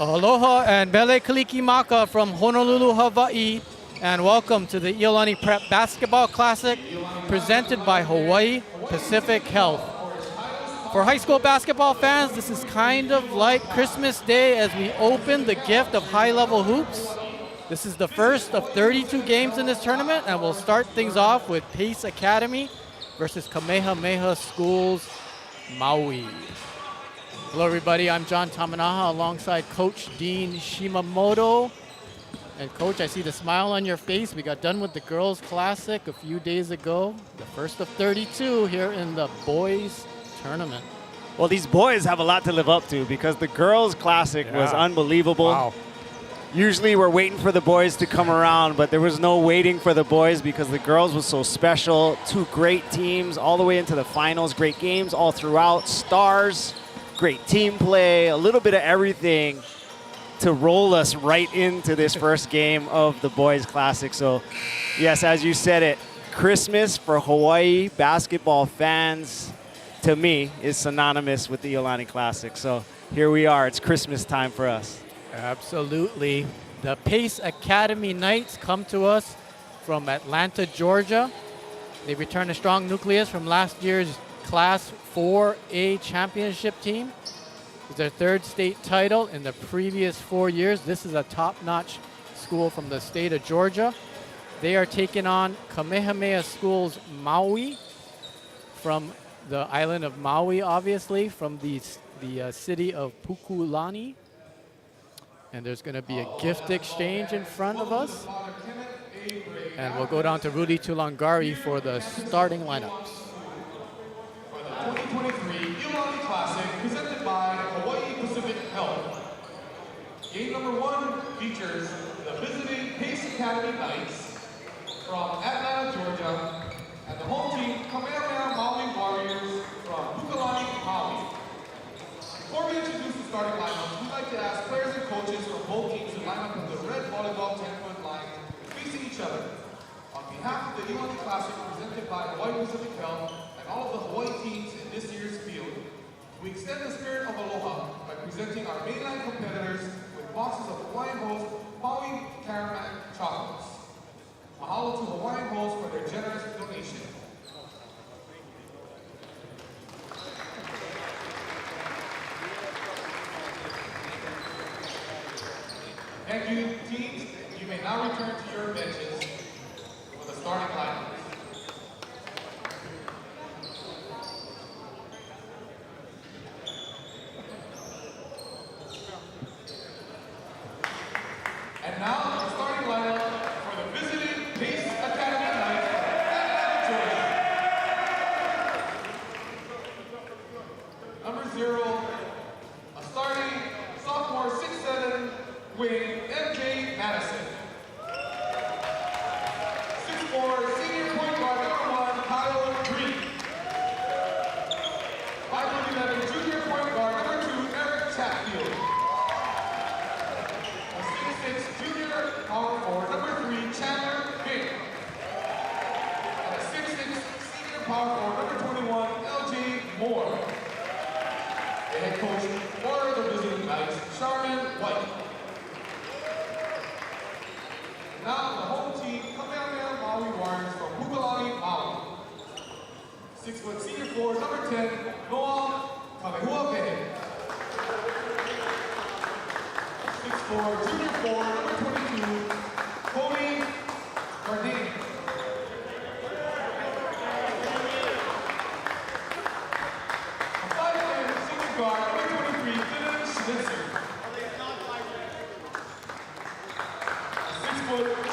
Aloha and Mele Kalikimaka from Honolulu, Hawaii, and welcome to the Iolani Prep Basketball Classic presented by Hawaii Pacific Health. For high school basketball fans, this is kind of like Christmas Day as we open the gift of high-level hoops. This is the first of 32 games in this tournament, and we'll start things off with Pace Academy versus Kamehameha Schools, Maui. Hello everybody, I'm John Tamanaha alongside Coach Dean Shimamoto. And Coach, I see the smile on your face. We got done with the Girls Classic a few days ago. The first of 32 here in the boys tournament. Well, these boys have a lot to live up to because the Girls Classic was unbelievable. Wow. Usually we're waiting for the boys to come around, but there was no waiting for the boys because the girls was so special. Two great teams all the way into the finals, great games all throughout, stars, great team play, a little bit of everything to roll us right into this first game of the Boys Classic. So, yes, as you said it, Christmas for Hawaii basketball fans, to me, is synonymous with the Iolani Classic. So here we are. It's Christmas time for us. Absolutely. The Pace Academy Knights come to us from Atlanta, Georgia. They return a strong nucleus from last year's Class 4A championship team. It's their third state title in the previous 4 years. This is a top-notch school from the state of Georgia. They are taking on Kamehameha Schools Maui from the island of Maui, obviously, from the city of Pukulani. And there's going to be a gift exchange in front of us. And we'll go down to Rudy Tulangari for the starting lineups. For the 2023 Iolani Classic presented by Hawaii Pacific Health. Game number 1 features the visiting Pace Academy Knights from Atlanta, Georgia, and the home team Kamehameha-Maui Warriors from Pukulani, Maui. Before we introduce the starting lineups, we'd like to ask players and coaches from both teams to line up in the red volleyball 10-foot line facing each other. On behalf of the Iolani Classic presented by Hawaii Pacific Health and all of the Hawaii teams in this year's field, we extend the spirit of aloha by presenting our mainline competitors with boxes of Hawaiian Host Maui Caramel chocolates. Mahalo to Hawaiian Host for their generous donation. Thank you, teams. You may now return to your benches for the starting lineups. And now, the starting lineup for the visiting Pace Academy Knights of Georgia. Number 0, a starting sophomore 6'7" wing, MJ Madison. 6'4", senior point guard number 1, Kyle Green. 5'11", junior point guard number 2, Eric Chatfield. A 6'6", junior power forward number 3, Chandler Bing. And a 6'6", senior power forward number 21, LJ Moore. The head coach for the visiting Knights, Charmin White. Now the home team, Kamehameha-Maui Warriors from Pukulani, Maui. 6' senior forward number 10, Noah Kamehua. 6'4", junior forward number 22, Cody Garnett. A 5'10" senior guard number 23, Dylan Schlitzer. 6'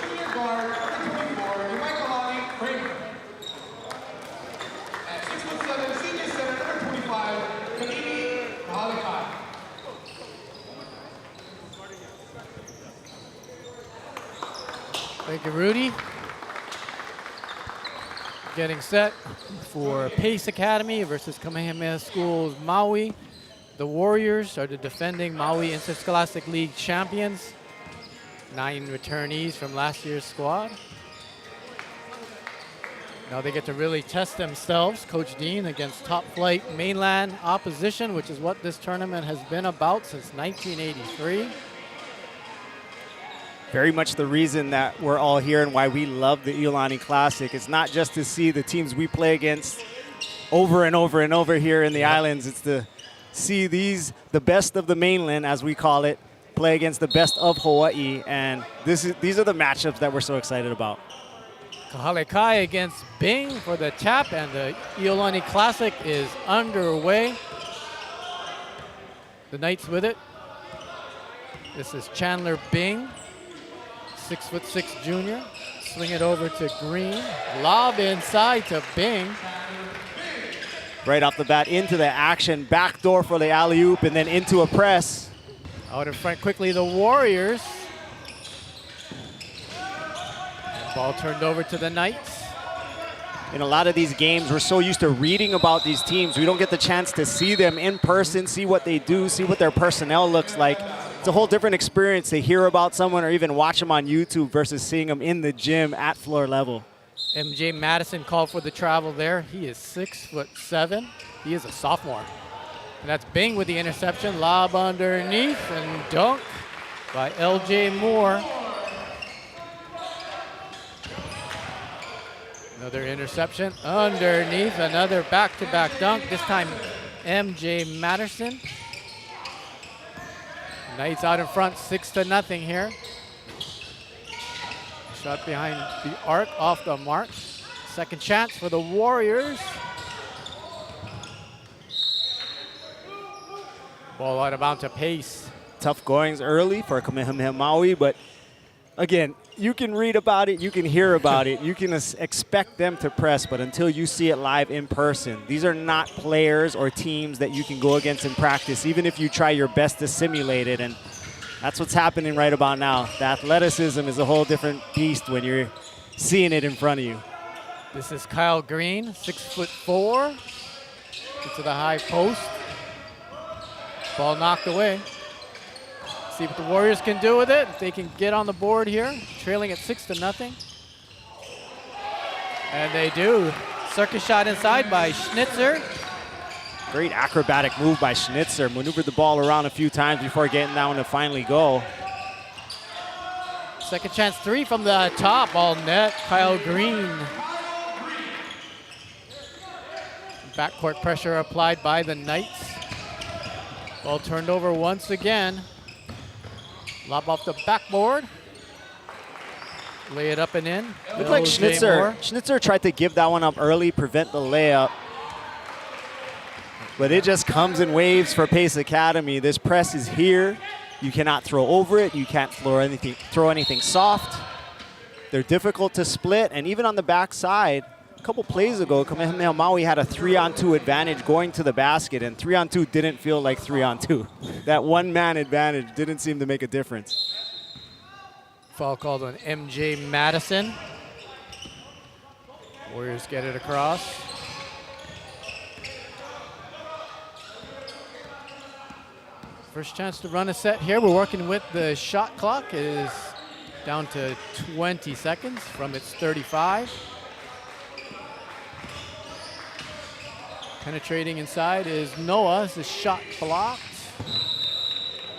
junior guard number 24, Iolani Kramer. And 6'7" senior center number 25, Kanini Mahalikai. Thank you, Rudy. Getting set for Pace Academy versus Kamehameha Schools Maui. The Warriors are the defending Maui Interscholastic League champions. 9 returnees from last year's squad. Now they get to really test themselves, Coach Dean, against top flight mainland opposition, which is what this tournament has been about since 1983. Very much the reason that we're all here and why we love the Iolani Classic. It's not just to see the teams we play against over and over and over here in the islands. It's to see the best of the mainland, as we call it, play against the best of Hawaii. And these are the matchups that we're so excited about. Kahalekai against Bing for the tap, and the Iolani Classic is underway. The Knights with it. This is Chandler Bing, 6'6" junior. Swing it over to Green. Lob inside to Bing. Right off the bat into the action, backdoor for the alley-oop, and then into a press. Out in front quickly, the Warriors. Ball turned over to the Knights. In a lot of these games, we're so used to reading about these teams. We don't get the chance to see them in person, see what they do, see what their personnel looks like. It's a whole different experience to hear about someone or even watch them on YouTube versus seeing them in the gym at floor level. MJ Madison called for the travel there. He is 6'7". He is a sophomore. And that's Bing with the interception. Lob underneath and dunk by LJ Moore. Another interception underneath, another back-to-back dunk, this time MJ Madison. Knights out in front, 6-0 here. Shot behind the arc, off the mark. Second chance for the Warriors. Ball out of bounds to Pace. Tough goings early for Kamehameha-Maui, but again, you can read about it, you can hear about it, you can expect them to press, but until you see it live in person, these are not players or teams that you can go against in practice, even if you try your best to simulate it, and that's what's happening right about now. The athleticism is a whole different beast when you're seeing it in front of you. This is Kyle Green, 6'4", into the high post. Ball knocked away. See what the Warriors can do with it. If they can get on the board here, trailing at 6-0. And they do. Circus shot inside by Schnitzer. Great acrobatic move by Schnitzer. Maneuvered the ball around a few times before getting that one to finally go. Second chance three from the top, all net. Kyle Green. Backcourt pressure applied by the Knights. Ball turned over once again. Lob off the backboard. Lay it up and in. Looked like Schnitzer tried to give that one up early, prevent the layup. But it just comes in waves for Pace Academy. This press is here. You cannot throw over it. You can't throw anything soft. They're difficult to split. And even on the backside, a couple plays ago, Kamehameha-Maui had a 3-on-2 advantage going to the basket, and 3-on-2 didn't feel like 3-on-2. That one-man advantage didn't seem to make a difference. Foul called on MJ Madison. Warriors get it across. First chance to run a set here. We're working with the shot clock. It is down to 20 seconds from its 35. Penetrating inside is Noah. This shot blocked.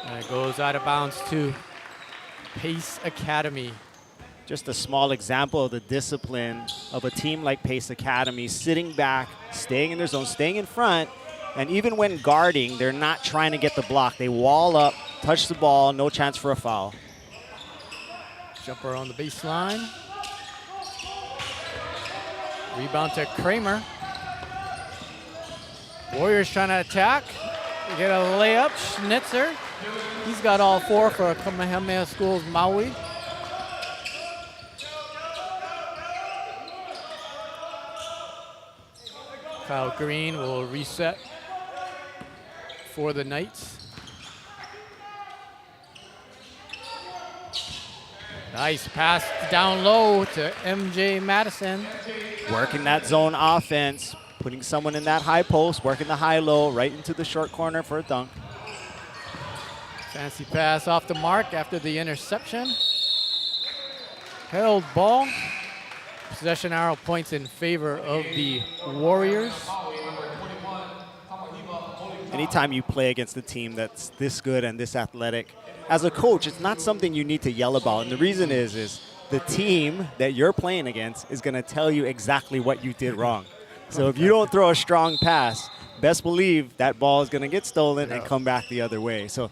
And it goes out of bounds to Pace Academy. Just a small example of the discipline of a team like Pace Academy, sitting back, staying in their zone, staying in front, and even when guarding, they're not trying to get the block. They wall up, touch the ball, no chance for a foul. Jumper on the baseline. Rebound to Kramer. Warriors trying to attack. They get a layup. Schnitzer. He's got all four for Kamehameha School's Maui. Kyle Green will reset for the Knights. Nice pass down low to MJ Madison. Working that zone offense, putting someone in that high post, working the high-low, right into the short corner for a dunk. Fancy pass off the mark after the interception. Held ball. Possession arrow points in favor of the Warriors. Anytime you play against a team that's this good and this athletic, as a coach, it's not something you need to yell about. And the reason is the team that you're playing against is going to tell you exactly what you did wrong. So if you don't throw a strong pass, best believe that ball is going to get stolen and come back the other way. So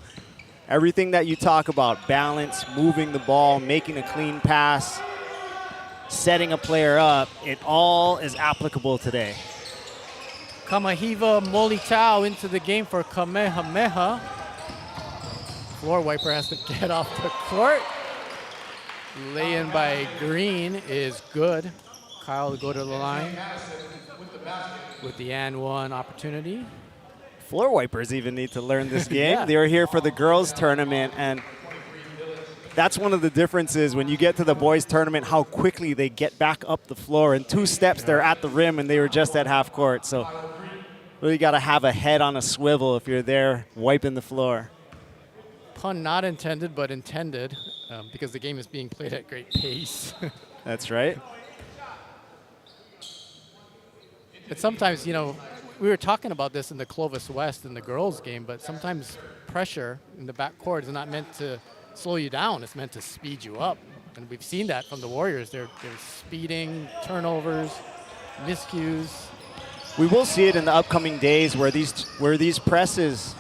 everything that you talk about, balance, moving the ball, making a clean pass, setting a player up, it all is applicable today. Kamehameha-Maui into the game for Kamehameha. Floor wiper has to get off the court. Lay-in by Green is good. Kyle will go to the line with the and one opportunity. Floor wipers even need to learn this game. Yeah. They were here for the girls tournament, and that's one of the differences when you get to the boys tournament, how quickly they get back up the floor. In 2 steps, they're at the rim, and they were just at half court. So really got to have a head on a swivel if you're there wiping the floor. Pun not intended, but intended, because the game is being played at great pace. That's right. But sometimes, you know, we were talking about this in the Clovis West in the girls' game, but sometimes pressure in the backcourt is not meant to slow you down. It's meant to speed you up. And we've seen that from the Warriors. They're speeding, turnovers, miscues. We will see it in the upcoming days where these presses,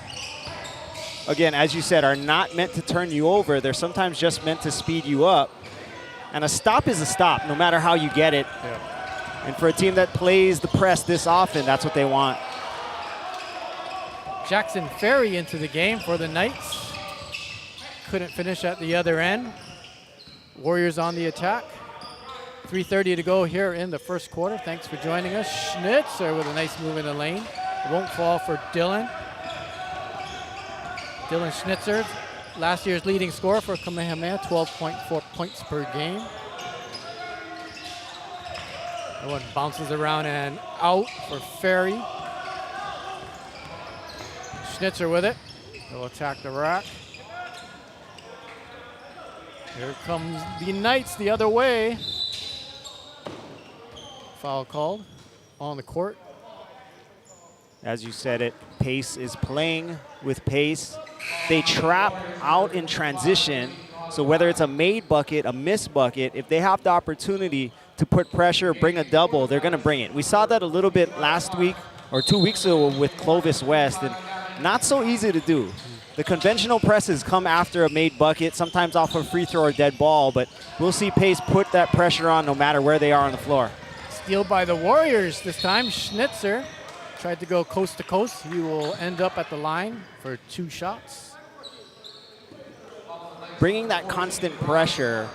again, as you said, are not meant to turn you over. They're sometimes just meant to speed you up. And a stop is a stop, no matter how you get it. Yeah. And for a team that plays the press this often, that's what they want. Jackson Ferry into the game for the Knights. Couldn't finish at the other end. Warriors on the attack. 3:30 to go here in the first quarter. Thanks for joining us. Schnitzer with a nice move in the lane. It won't fall for Dylan. Dylan Schnitzer, last year's leading scorer for Kamehameha, 12.4 points per game. That one bounces around and out for Ferry. Schnitzer with it. He'll attack the rack. Here comes the Knights the other way. Foul called on the court. As you said it, pace is playing with pace. They trap out in transition. So whether it's a made bucket, a missed bucket, if they have the opportunity to put pressure, bring a double, they're going to bring it. We saw that a little bit last week or 2 weeks ago with Clovis West, and not so easy to do. The conventional presses come after a made bucket, sometimes off a free throw or dead ball, but we'll see pace put that pressure on no matter where they are on the floor. Steal by the Warriors this time. Schnitzer tried to go coast to coast. He will end up at the line for 2 shots. Bringing that constant pressure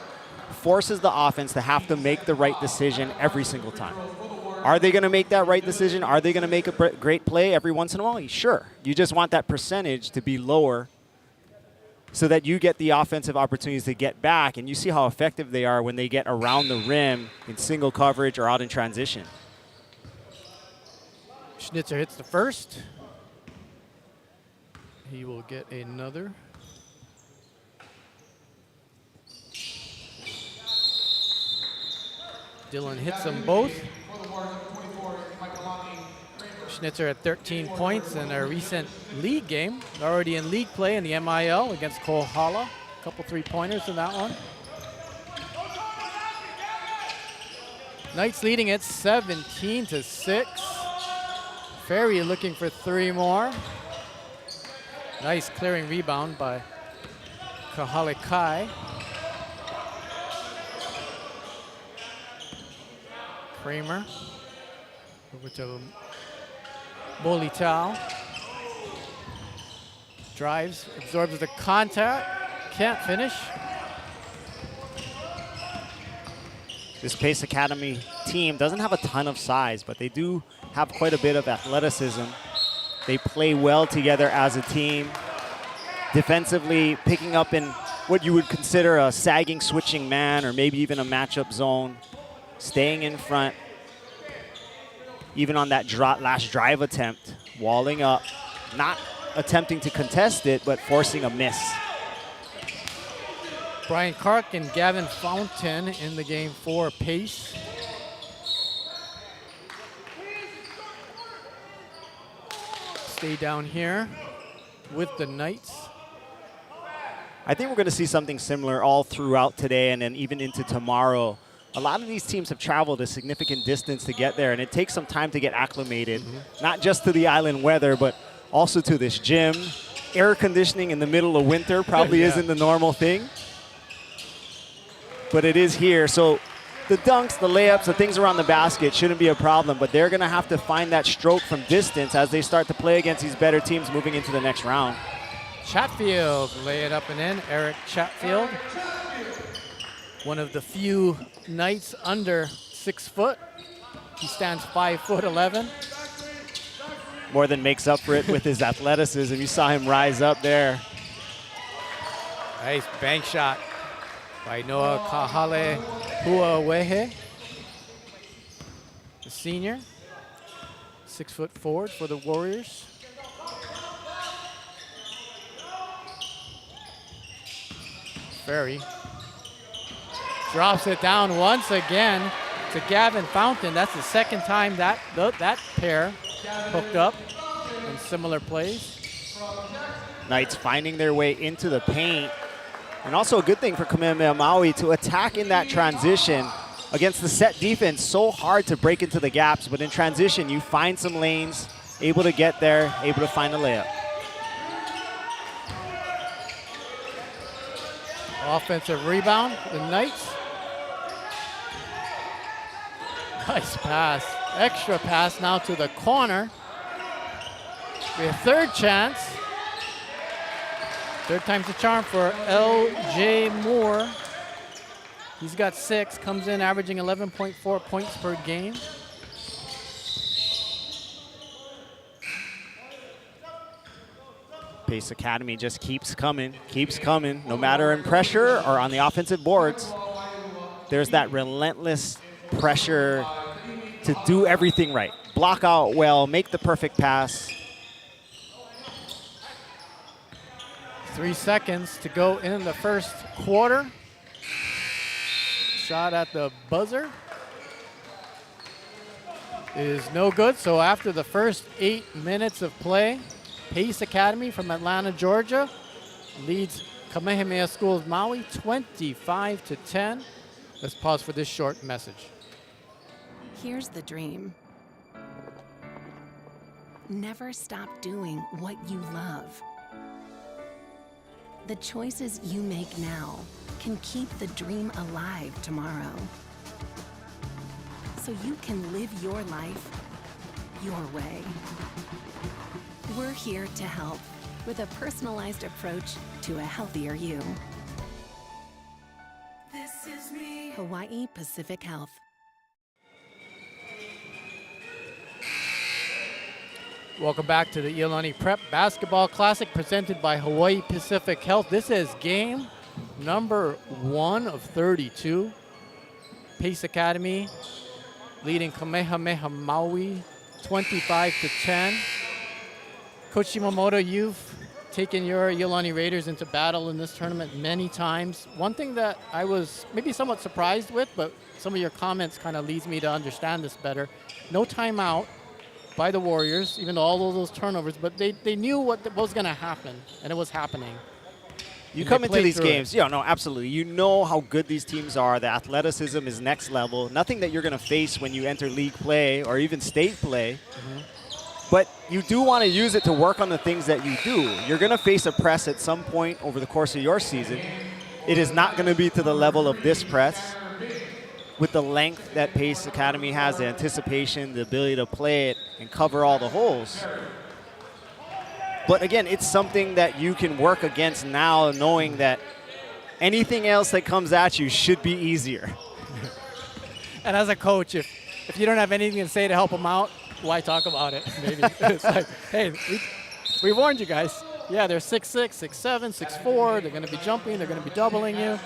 forces the offense to have to make the right decision every single time. Are they going to make that right decision? Are they going to make a great play every once in a while? Sure. You just want that percentage to be lower so that you get the offensive opportunities to get back, and you see how effective they are when they get around the rim in single coverage or out in transition. Schnitzer hits the first. He will get another. Dylan hits them both. Schnitzer at 13 points in their recent league game. Already in league play in the MIL against Kohala. A couple 3-pointers in that one. Knights leading it 17-6. Ferry looking for 3 more. Nice clearing rebound by Kahalikai. Kramer over to Molitao. Drives, absorbs the contact, can't finish. This Pace Academy team doesn't have a ton of size, but they do have quite a bit of athleticism. They play well together as a team. Defensively, picking up in what you would consider a sagging switching man or maybe even a matchup zone. Staying in front, even on that last drive attempt, walling up, not attempting to contest it, but forcing a miss. Brian Clark and Gavin Fountain in the game for Pace. stay down here with the Knights. I think we're going to see something similar all throughout today and then even into tomorrow. A lot of these teams have traveled a significant distance to get there, and it takes some time to get acclimated, not just to the island weather, but also to this gym. Air conditioning in the middle of winter probably isn't the normal thing, but it is here. So the dunks, the layups, the things around the basket shouldn't be a problem, but they're going to have to find that stroke from distance as they start to play against these better teams moving into the next round. Chatfield, lay it up and in. Eric Chatfield, one of the few Knights under 6 foot. He stands 5'11". More than makes up for it with his athleticism. You saw him rise up there. Nice bank shot by Noah Kahale-Huawehe, the senior. 6 foot forward for the Warriors. Ferry drops it down once again to Gavin Fountain. That's the second time that pair hooked up in similar plays. Knights finding their way into the paint. And also a good thing for Kamehameha-Maui to attack in that transition against the set defense. So hard to break into the gaps, but in transition you find some lanes, able to get there, able to find a layup. Offensive rebound, the Knights. Nice pass, extra pass now to the corner. We have third chance. Third time's a charm for L.J. Moore. He's got 6, comes in averaging 11.4 points per game. Pace Academy just keeps coming, no matter in pressure or on the offensive boards. There's that relentless pressure to do everything right. Block out well, make the perfect pass. 3 seconds to go in the first quarter. Shot at the buzzer is no good. So after the first 8 minutes of play, Pace Academy from Atlanta, Georgia leads Kamehameha Schools Maui 25-10. Let's pause for this short message. Here's the dream. Never stop doing what you love. The choices you make now can keep the dream alive tomorrow. So you can live your life your way. We're here to help with a personalized approach to a healthier you. This is me. Hawaii Pacific Health. Welcome back to the Iolani Prep Basketball Classic presented by Hawaii Pacific Health. This is game number 1 of 32. Pace Academy leading Kamehameha-Maui 25-10. Coach Shimamoto, you've taken your Iolani Raiders into battle in this tournament many times. One thing that I was maybe somewhat surprised with, but some of your comments kind of leads me to understand this better. No timeout by the Warriors, even though all of those turnovers, but they knew what was going to happen, and it was happening. You come into these games, yeah, no, absolutely. You know how good these teams are. The athleticism is next level. Nothing that you're going to face when you enter league play or even state play. But you do want to use it to work on the things that you do. You're going to face a press at some point over the course of your season. It is not going to be to the level of this press. With the length that Pace Academy has, the anticipation, the ability to play it and cover all the holes. But again, it's something that you can work against now, knowing that anything else that comes at you should be easier. And as a coach, if you don't have anything to say to help them out, why talk about it? Maybe it's like, hey, we warned you guys. Yeah, they're 6'6", 6'7", 6'4". They're going to be jumping. They're going to be doubling you.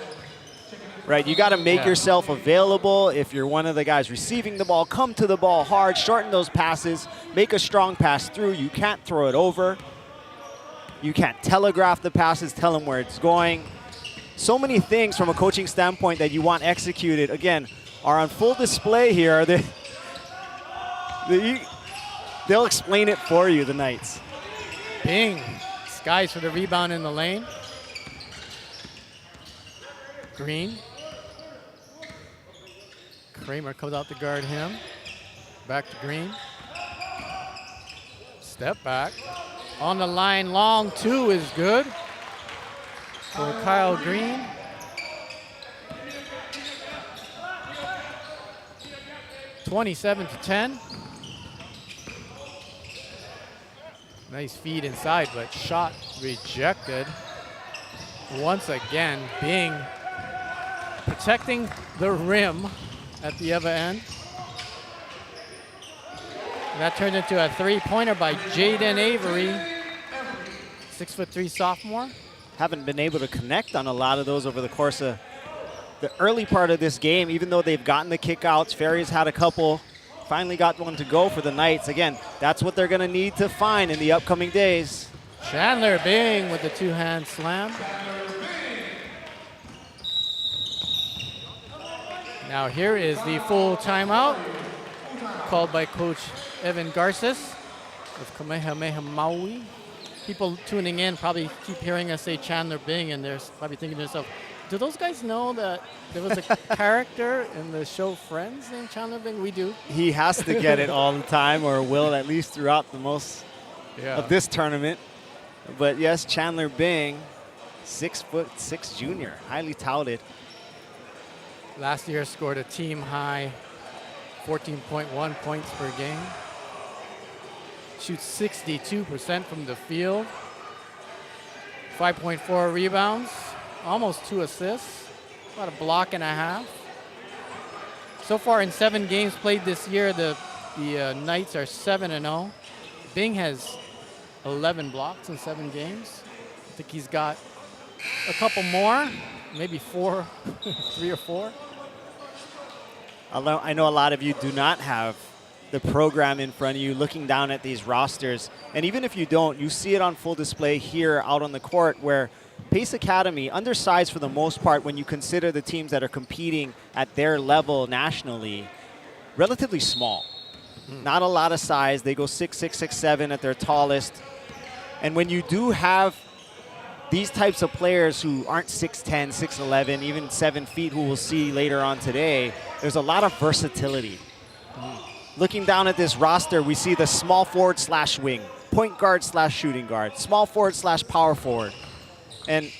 Right, you got to make yourself available. If you're one of the guys receiving the ball, come to the ball hard, shorten those passes, make a strong pass through. You can't throw it over. You can't telegraph the passes, tell them where it's going. So many things from a coaching standpoint that you want executed, again, are on full display here. They'll explain it for you, the Knights. Bing skies for the rebound in the lane. Green. Kramer comes out to guard him. Back to Green. Step back. On the line, long two is good for Kyle Green. (27-10). Nice feed inside, but shot rejected. Once again, Bing protecting the rim at the other end. And that turned into a three-pointer by Jaden Avery, 6'3" sophomore. Haven't been able to connect on a lot of those over the course of the early part of this game, even though they've gotten the kickouts. Ferry's had a couple, finally got one to go for the Knights. Again, that's what they're gonna need to find in the upcoming days. Chandler Bing with the two-hand slam. Now here is the full timeout called by Coach Evan Garces with Kamehameha-Maui. People tuning in probably keep hearing us say Chandler Bing, and they're probably thinking to themselves, do those guys know that there was a character in the show Friends named Chandler Bing? We do. He has to get it all the time, or will at least throughout the most of this tournament. But yes, Chandler Bing, 6'6" junior, highly touted. Last year scored a team high 14.1 points per game. Shoots 62% from the field. 5.4 rebounds, almost 2 assists, about a block and a half. So far in 7 games played this year, the Knights are 7-0. Bing has 11 blocks in 7 games. I think he's got a couple more, maybe 4, 3 or 4. I know a lot of you do not have the program in front of you looking down at these rosters. And even if you don't, you see it on full display here out on the court, where Pace Academy, undersized for the most part when you consider the teams that are competing at their level nationally, relatively small. Not a lot of size. They go 6'6", 6'7" at their tallest. And when you do have these types of players who aren't 6'10", 6'11", even 7 feet, who we'll see later on today, there's a lot of versatility. Looking down at this roster, we see the small forward / wing, point guard / shooting guard, small forward / power forward. And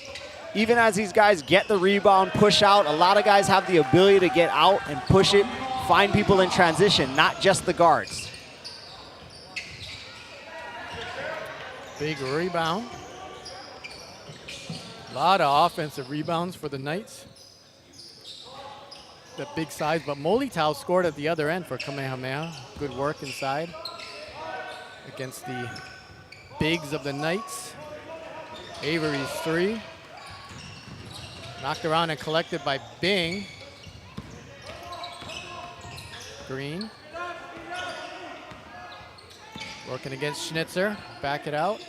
even as these guys get the rebound, push out, a lot of guys have the ability to get out and push it, find people in transition, not just the guards. Big rebound. A lot of offensive rebounds for the Knights. That big size, but Molitao scored at the other end for Kamehameha. Good work inside against the bigs of the Knights. Avery's 3. Knocked around and collected by Bing. Green. Working against Schnitzer. Back it out.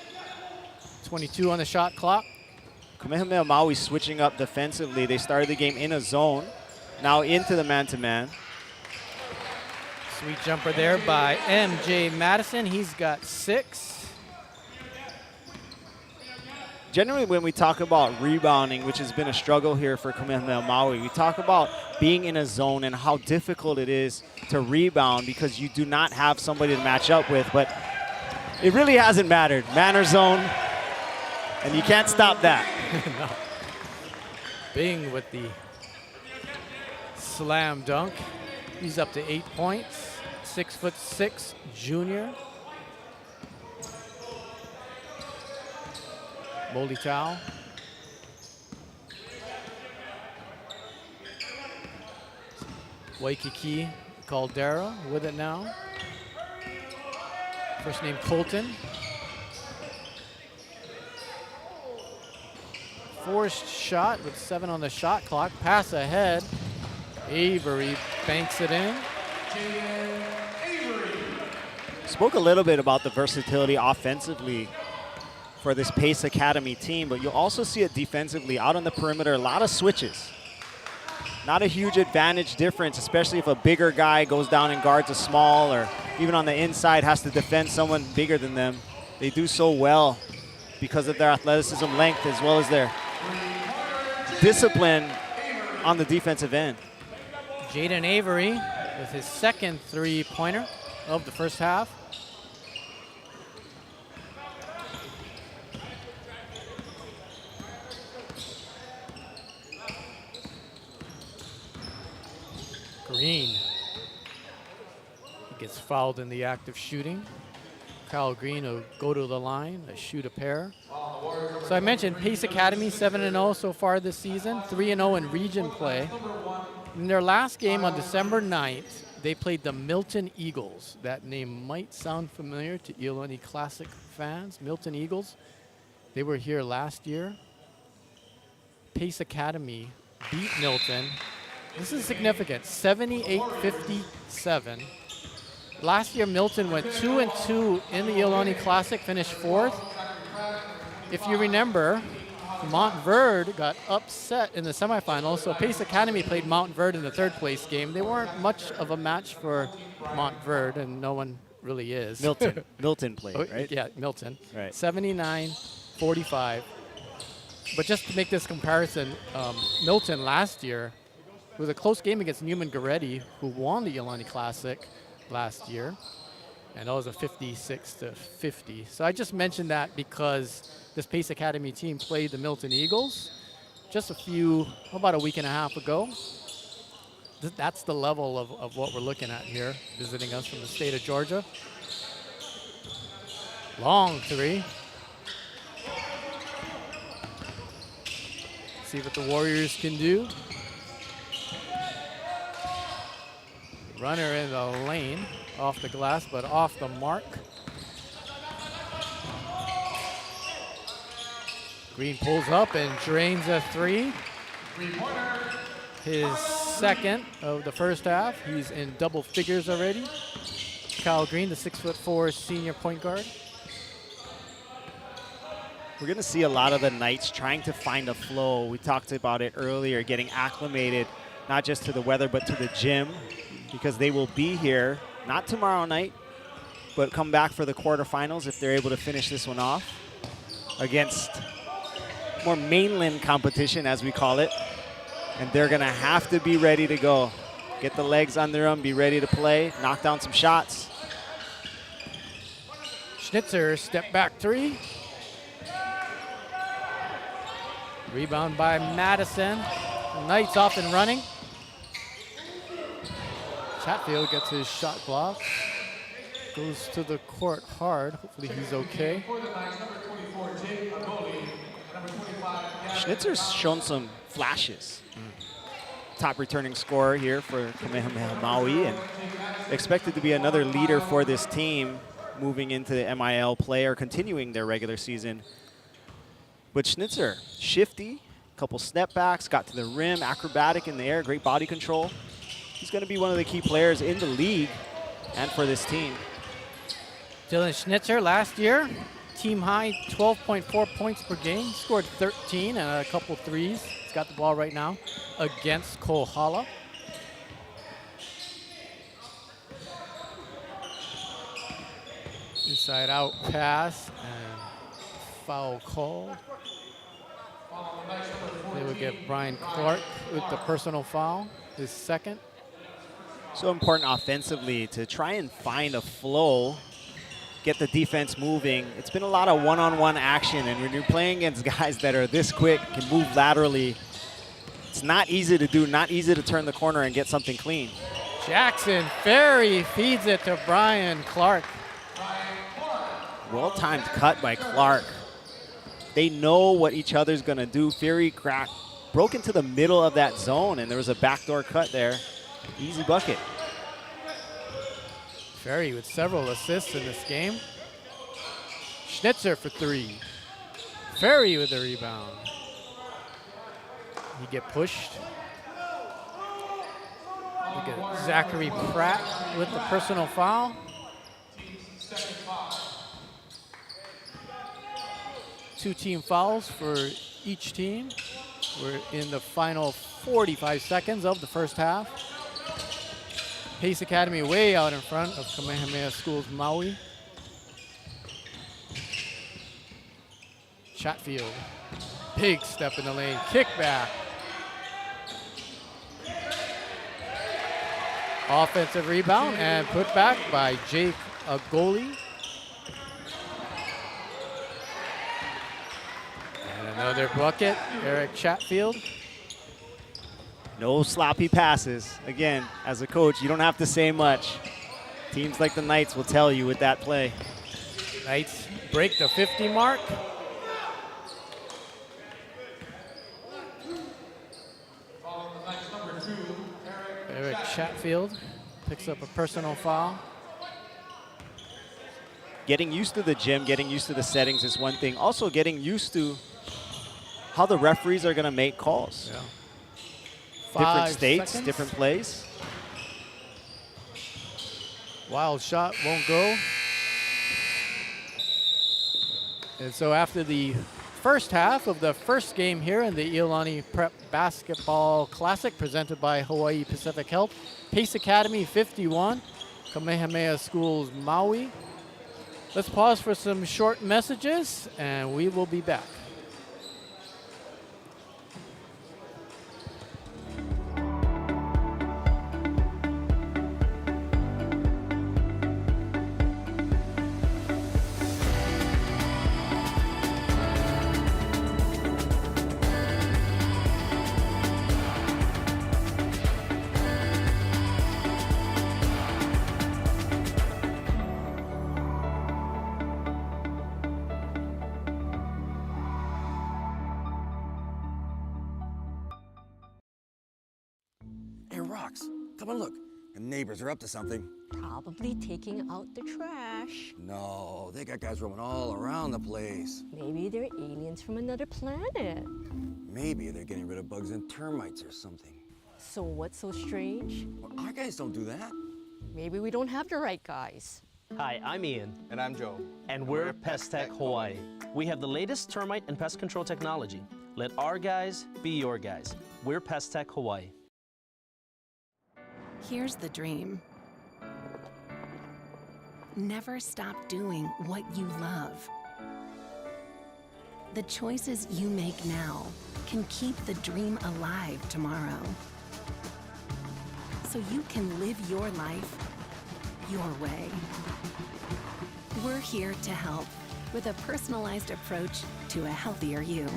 22 on the shot clock. Kamehameha-Maui switching up defensively. They started the game in a zone. Now into the man-to-man. Sweet jumper there by MJ Madison. He's got 6. Generally, when we talk about rebounding, which has been a struggle here for Kamehameha-Maui, we talk about being in a zone and how difficult it is to rebound because you do not have somebody to match up with. But it really hasn't mattered. Man or zone, and you can't stop that. No. Bing with the slam dunk. He's up to 8 points. 6'6" junior. Molitao. Waikiki Caldera with it now. First name Colton. Forced shot with 7 on the shot clock. Pass ahead. Avery banks it in. Spoke a little bit about the versatility offensively for this Pace Academy team, but you'll also see it defensively out on the perimeter. A lot of switches. Not a huge advantage difference, especially if a bigger guy goes down and guards a small, or even on the inside has to defend someone bigger than them. They do so well because of their athleticism, length, as well as their discipline on the defensive end. Jaden Avery with his second three-pointer of the first half. Green. He gets fouled in the act of shooting. Kyle Green will go to the line, shoot a pair. So I mentioned Pace Academy 7-0 so far this season, 3-0 in region play. In their last game on December 9th, they played the Milton Eagles. That name might sound familiar to Iolani Classic fans. Milton Eagles. They were here last year. Pace Academy beat Milton. This is significant, 78-57. Last year, Milton went 2-2 in the Iolani Classic, finished 4th. If you remember, Montverde got upset in the semifinals, so Pace Academy played Montverde in the third place game. They weren't much of a match for Montverde, and no one really is. Milton. Milton played, right? Yeah, Milton. Right. 79-45. But just to make this comparison, Milton last year, it was a close game against Newman Goretti, who won the Iolani Classic last year. And that was a 56-50. So I just mentioned that because this Pace Academy team played the Milton Eagles just about a week and a half ago. That's the level of what we're looking at here, visiting us from the state of Georgia. Long three. See what the Warriors can do. Runner in the lane, off the glass, but off the mark. Green pulls up and drains a three. His second of the first half. He's in double figures already. Kyle Green, the 6'4" senior point guard. We're going to see a lot of the Knights trying to find a flow. We talked about it earlier, getting acclimated, not just to the weather, but to the gym, because they will be here, not tomorrow night, but come back for the quarterfinals if they're able to finish this one off against more mainland competition, as we call it. And they're going to have to be ready to go. Get the legs under them, be ready to play, knock down some shots. Schnitzer, step back three. Rebound by Madison. The Knights off and running. Chatfield gets his shot blocked. Goes to the court hard. Hopefully he's okay. Schnitzer's shown some flashes. Top returning scorer here for Kamehameha-Maui, and expected to be another leader for this team moving into the MIL play or continuing their regular season. But Schnitzer, shifty, couple step backs, got to the rim, acrobatic in the air, great body control. He's going to be one of the key players in the league and for this team. Dylan Schnitzer last year, team high 12.4 points per game, scored 13 and a couple threes. He's got the ball right now against Kohala. Inside out pass and foul called. They would get Brian Clark with the personal foul, his second. So important offensively to try and find a flow, get the defense moving. It's been a lot of one-on-one action, and when you're playing against guys that are this quick, can move laterally, it's not easy to do, not easy to turn the corner and get something clean. Jackson Ferry feeds it to Brian Clark. Well-timed cut by Clark. They know what each other's gonna do. Ferry broke into the middle of that zone, and there was a backdoor cut there. Easy bucket. Ferry with several assists in this game. Schnitzer for three. Ferry with the rebound. He get pushed. Look at Zachary Pratt with the personal foul. Two team fouls for each team. We're in the final 45 seconds of the first half. Pace Academy way out in front of Kamehameha Schools Maui. Chatfield, big step in the lane, kick back. Offensive rebound and put back by Jake Agoli. And another bucket, Eric Chatfield. No sloppy passes. Again, as a coach, you don't have to say much. Teams like the Knights will tell you with that play. Knights break the 50 mark. Eric Chatfield picks up a personal foul. Getting used to the gym, getting used to the settings is one thing. Also getting used to how the referees are going to make calls. Yeah. Different 5 states, seconds. different plays. Wild shot won't go. And so after the first half of the first game here in the Iolani Prep Basketball Classic presented by Hawaii Pacific Health, Pace Academy 51, Kamehameha Schools Maui. Let's pause for some short messages and we will be back. Hey, Rox, come and look. The neighbors are up to something. Probably taking out the trash. No, they got guys roaming all around the place. Maybe they're aliens from another planet. Maybe they're getting rid of bugs and termites or something. So what's so strange? Well, our guys don't do that. Maybe we don't have the right guys. Hi, I'm Ian. And I'm Joe. And we're Pest Tech Hawaii. We have the latest termite and pest control technology. Let our guys be your guys. We're Pest Tech Hawaii. Here's the dream. Never stop doing what you love. The choices you make now can keep the dream alive tomorrow. So you can live your life your way. We're here to help with a personalized approach to a healthier you.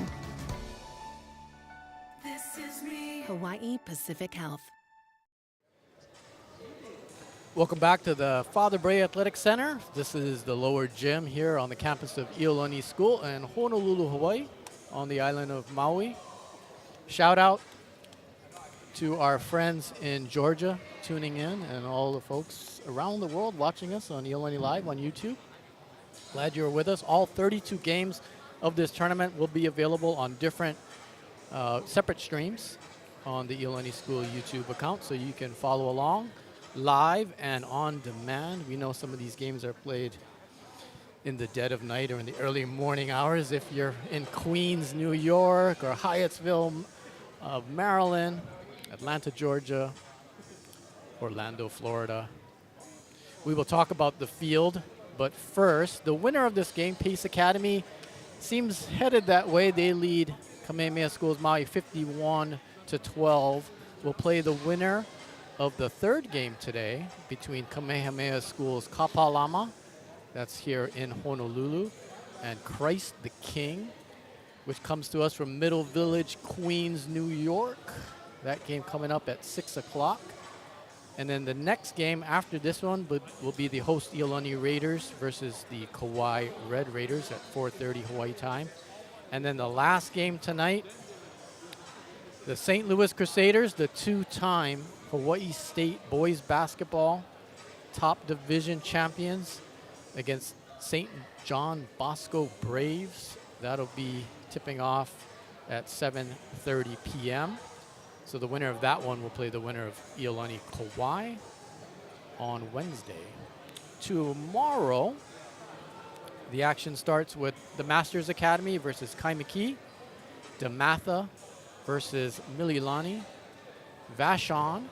This is me. Hawaii Pacific Health. Welcome back to the Father Bray Athletic Center. This is the lower gym here on the campus of Iolani School in Honolulu, Hawaii, on the island of Maui. Shout out to our friends in Georgia tuning in and all the folks around the world watching us on Iolani Live on YouTube. Glad you're with us. All 32 games of this tournament will be available on different separate streams on the Iolani School YouTube account, so you can follow along live and on demand. We know some of these games are played in the dead of night or in the early morning hours if you're in Queens, New York, or Hyattsville, Maryland, Atlanta, Georgia, Orlando, Florida. We will talk about the field, but first, the winner of this game, Pace Academy, seems headed that way. They lead Kamehameha Schools Maui 51-12. We'll play the winner of the third game today between Kamehameha Schools Kapalama, that's here in Honolulu, and Christ the King, which comes to us from Middle Village, Queens, New York. That game coming up at 6 o'clock. And then the next game after this one will be the host Iolani Raiders versus the Kauai Red Raiders at 4:30 Hawaii time. And then the last game tonight, the St. Louis Crusaders, the two-time Hawaii State boys basketball top division champions against St. John Bosco Braves. That'll be tipping off at 7:30 p.m. So the winner of that one will play the winner of Iolani Kauai on Wednesday. Tomorrow, the action starts with the Masters Academy versus Kaimuki, DeMatha versus Mililani, Vashon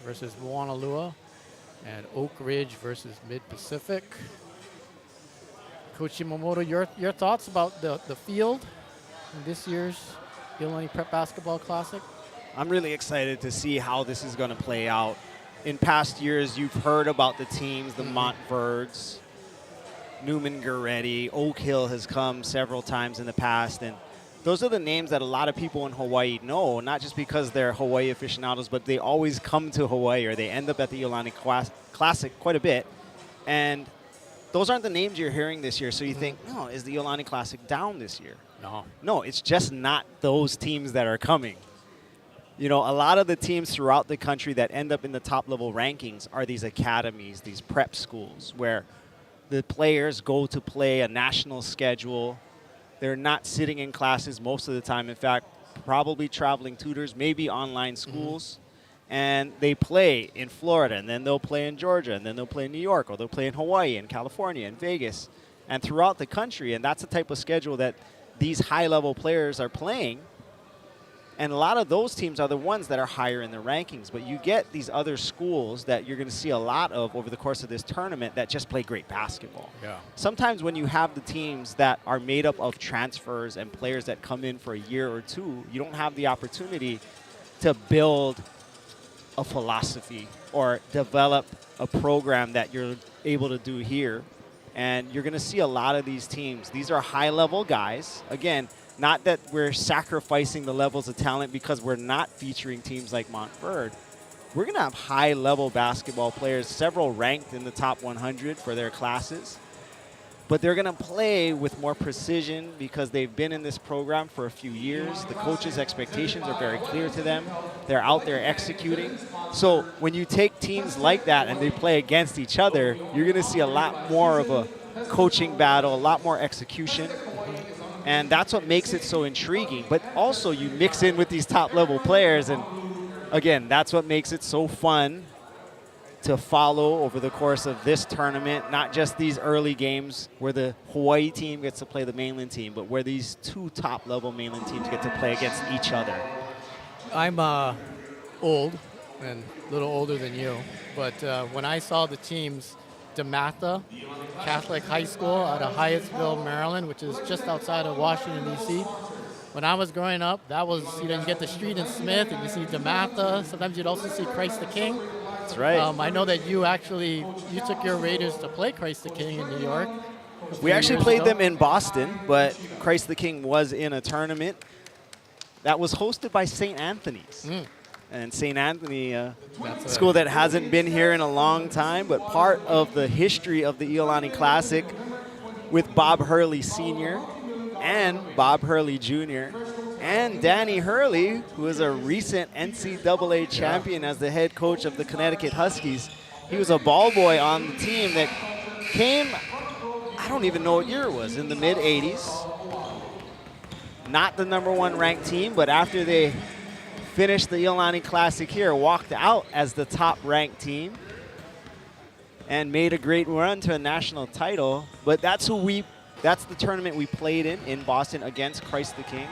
versus Moanalua, and Oak Ridge versus Mid-Pacific. Coach Shimamoto, your thoughts about the field? in this year's Iolani Prep Basketball Classic? I'm really excited to see how this is going to play out. In past years, you've heard about the teams, the Montverdes, Newman Goretti, Oak Hill has come several times in the past, and those are the names that a lot of people in Hawaii know, not just because they're Hawaii aficionados, but they always come to Hawaii or they end up at the Iolani Classic quite a bit. And those aren't the names you're hearing this year, so you think, no, is the Iolani Classic down this year? No, it's just not those teams that are coming. You know, a lot of the teams throughout the country that end up in the top level rankings are these academies, these prep schools, where the players go to play a national schedule. They're not sitting in classes most of the time. In fact, probably traveling tutors, maybe online schools. And they play in Florida, and then they'll play in Georgia, and then they'll play in New York, or they'll play in Hawaii and California and Vegas and throughout the country. And that's the type of schedule that these high-level players are playing. And a lot of those teams are the ones that are higher in the rankings. But you get these other schools that you're going to see a lot of over the course of this tournament that just play great basketball. Yeah. Sometimes when you have the teams that are made up of transfers and players that come in for a year or two, you don't have the opportunity to build a philosophy or develop a program that you're able to do here. And you're going to see a lot of these teams. These are high-level guys. Again, not that we're sacrificing the levels of talent because we're not featuring teams like Montverde. We're going to have high-level basketball players, several ranked in the top 100 for their classes. But they're going to play with more precision because they've been in this program for a few years. The coaches' expectations are very clear to them. They're out there executing. So when you take teams like that and they play against each other, you're going to see a lot more of a coaching battle, a lot more execution. And that's what makes it so intriguing. But also you mix in with these top-level players, and again, that's what makes it so fun to follow over the course of this tournament, not just these early games where the Hawaii team gets to play the mainland team, but where these two top-level mainland teams get to play against each other. I'm old and a little older than you, but when I saw the teams, DeMatha Catholic High School out of Hyattsville, Maryland, which is just outside of Washington, D.C. When I was growing up, that was, you get the street in Smith and you see DeMatha. Sometimes you'd also see Christ the King. That's right. I know that you took your Raiders to play Christ the King in New York. We actually played them in Boston, but Christ the King was in a tournament that was hosted by St. Anthony's. And St. Anthony, school that hasn't been here in a long time, but part of the history of the Iolani Classic with Bob Hurley Sr. and Bob Hurley Jr. and Danny Hurley, who is a recent NCAA champion as the head coach of the Connecticut Huskies. He was a ball boy on the team that came, I don't even know what year it was, in the mid-'80s. Not the #1 ranked team, but after they finished the Iolani Classic here, walked out as the top-ranked team and made a great run to a national title. But that's the tournament we played in Boston against Christ the King.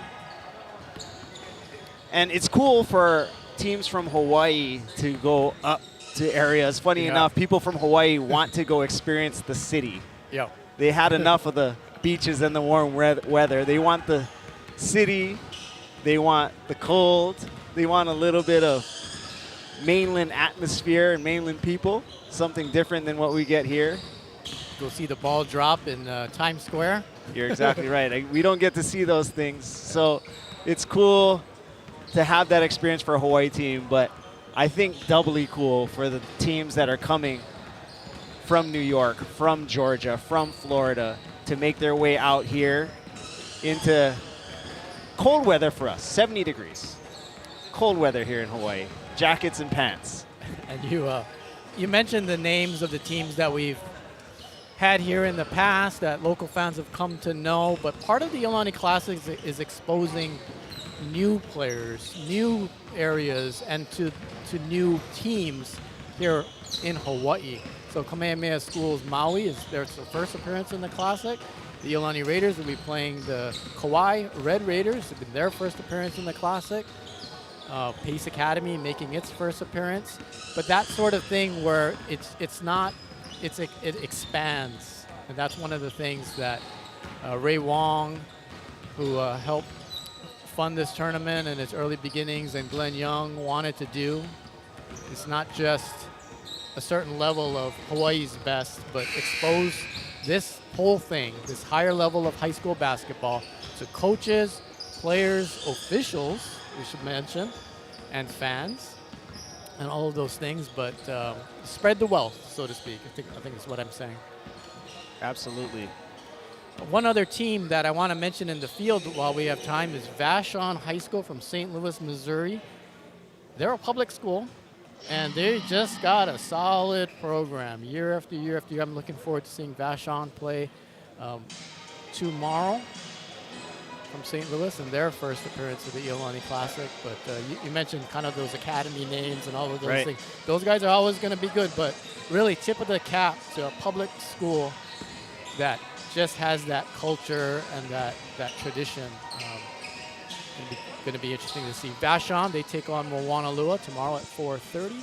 And it's cool for teams from Hawaii to go up to areas. Funny enough, people from Hawaii want to go experience the city. Yeah. They had enough of the beaches and the warm weather. They want the city. They want the cold. They want a little bit of mainland atmosphere and mainland people, something different than what we get here. Go see the ball drop in Times Square. You're exactly right. We don't get to see those things. So it's cool to have that experience for a Hawaii team, but I think doubly cool for the teams that are coming from New York, from Georgia, from Florida to make their way out here into cold weather for us, 70 degrees. Cold weather here in Hawaii, jackets and pants. And you mentioned the names of the teams that we've had here in the past that local fans have come to know, but part of the Iolani Classic is exposing new players, new areas, and to new teams here in Hawaii. So Kamehameha School's Maui is their first appearance in the Classic. The Iolani Raiders will be playing the Kauai Red Raiders. It'll be their first appearance in the Classic. Pace Academy making its first appearance, but that sort of thing where it expands, and that's one of the things that Ray Wong, who helped fun this tournament and its early beginnings and Glenn Young wanted to do. It's not just a certain level of Hawaii's best, but expose this whole thing, this higher level of high school basketball, to coaches, players, officials, we should mention, and fans, and all of those things, but spread the wealth, so to speak. I think is what I'm saying. Absolutely. One other team that I want to mention in the field while we have time is Vashon High School from St. Louis, Missouri. They're a public school, and they just got a solid program year after year after year. I'm looking forward to seeing Vashon play tomorrow from St. Louis in their first appearance of the Iolani Classic. But you mentioned kind of those academy names and all of those things. Those guys are always going to be good, but really tip of the cap to a public school that just has that culture and that tradition. Going to be interesting to see. Vashon, they take on Moanalua tomorrow at 4:30.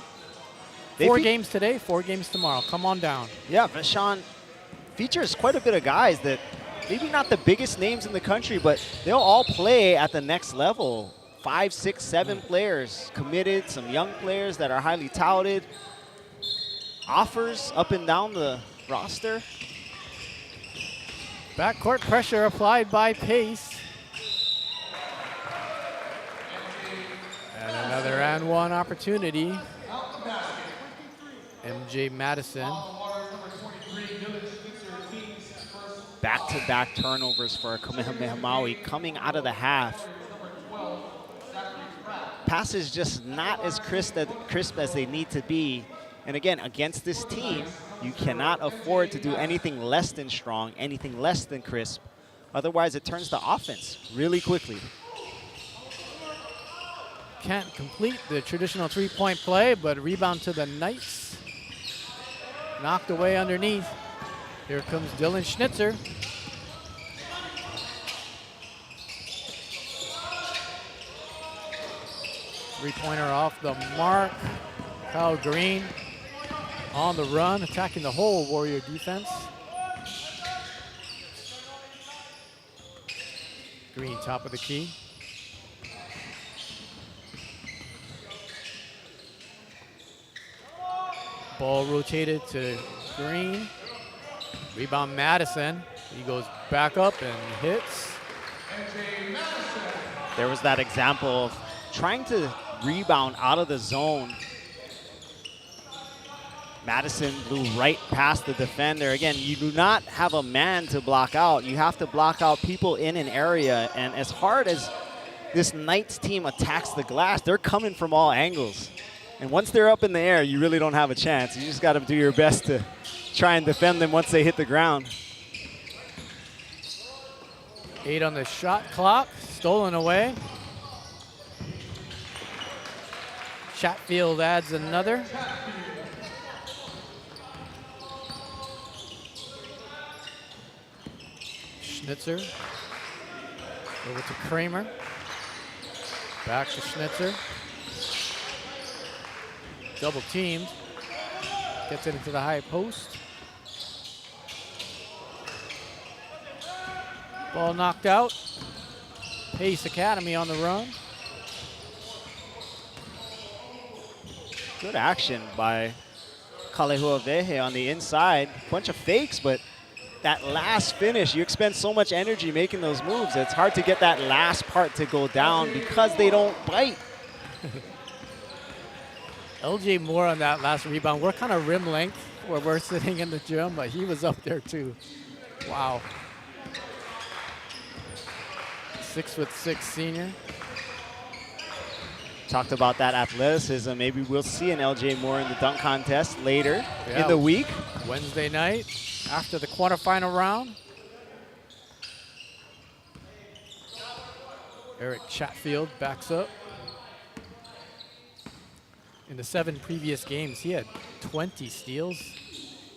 4 games today, 4 games tomorrow. Come on down. Yeah, Vashon features quite a bit of guys that maybe not the biggest names in the country, but they'll all play at the next level. 5, 6, 7 players committed, some young players that are highly touted. Offers up and down the roster. Backcourt pressure applied by Pace. And another and one opportunity. MJ Madison. Back-to-back turnovers for Kamehameha-Maui coming out of the half. Passes just not as crisp as they need to be. And again, against this team, you cannot afford to do anything less than strong, anything less than crisp. Otherwise, it turns to offense really quickly. Can't complete the traditional three-point play, but rebound to the Knights. Knocked away underneath. Here comes Dylan Schnitzer. Three-pointer off the mark. Kyle Green on the run, attacking the whole Warrior defense. Green, top of the key. Ball rotated to Green. Rebound Madison. He goes back up and hits. There was that example of trying to rebound out of the zone. Madison blew right past the defender. Again, you do not have a man to block out. You have to block out people in an area. And as hard as this Knights team attacks the glass, they're coming from all angles. And once they're up in the air, you really don't have a chance. You just got to do your best to try and defend them once they hit the ground. 8 on the shot clock, stolen away. Chatfield adds another. Schnitzer over to Kramer. Back to Schnitzer. Double teamed. Gets it into the high post. Ball knocked out. Pace Academy on the run. Good action by Kalehuawehe on the inside. Bunch of fakes, but that last finish, you expend so much energy making those moves. It's hard to get that last part to go down because they don't bite. LJ Moore on that last rebound. We're kind of rim length where we're sitting in the gym, but he was up there too. Wow. 6'6" senior. Talked about that athleticism. Maybe we'll see an LJ Moore in the dunk contest later in the week. Wednesday night after the quarterfinal round. Eric Chatfield backs up. In the 7 previous games, he had 20 steals.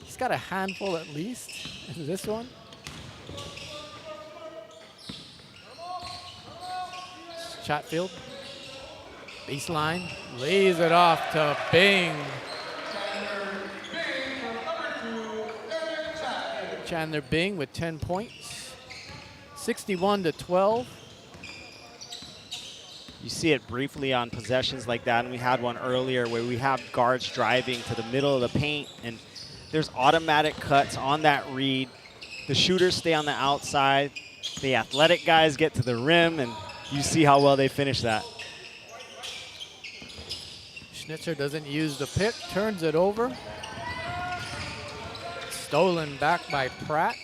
He's got a handful at least in this one. Chatfield, baseline, lays it off to Bing. Chandler Bing with 10 points, 61-12. You see it briefly on possessions like that, and we had one earlier where we have guards driving to the middle of the paint, and there's automatic cuts on that read. The shooters stay on the outside. The athletic guys get to the rim, and you see how well they finish that. Schnitzer doesn't use the pick, turns it over. Stolen back by Pratt.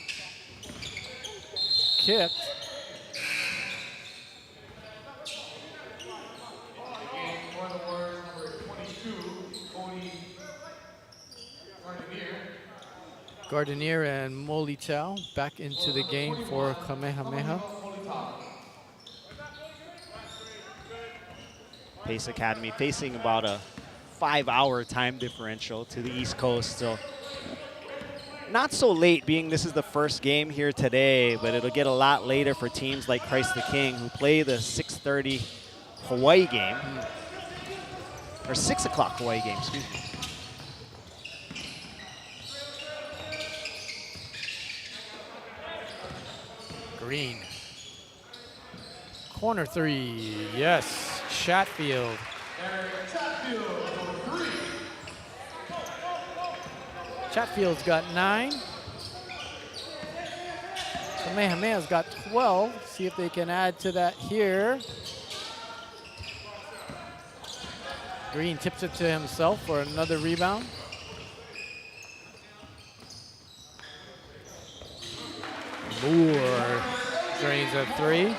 Kicked. Gardenier and Molitao back into the game for Kamehameha. Pace Academy facing about a 5-hour time differential to the East Coast, so not so late, being this is the first game here today, but it'll get a lot later for teams like Christ the King, who play the 6:30 Hawaii game, or 6 o'clock Hawaii game, excuse me. Green. Corner three, yes, Chatfield. Chatfield's got 9. Kamehameha's got 12. See if they can add to that here. Green tips it to himself for another rebound. Moore drains a 3.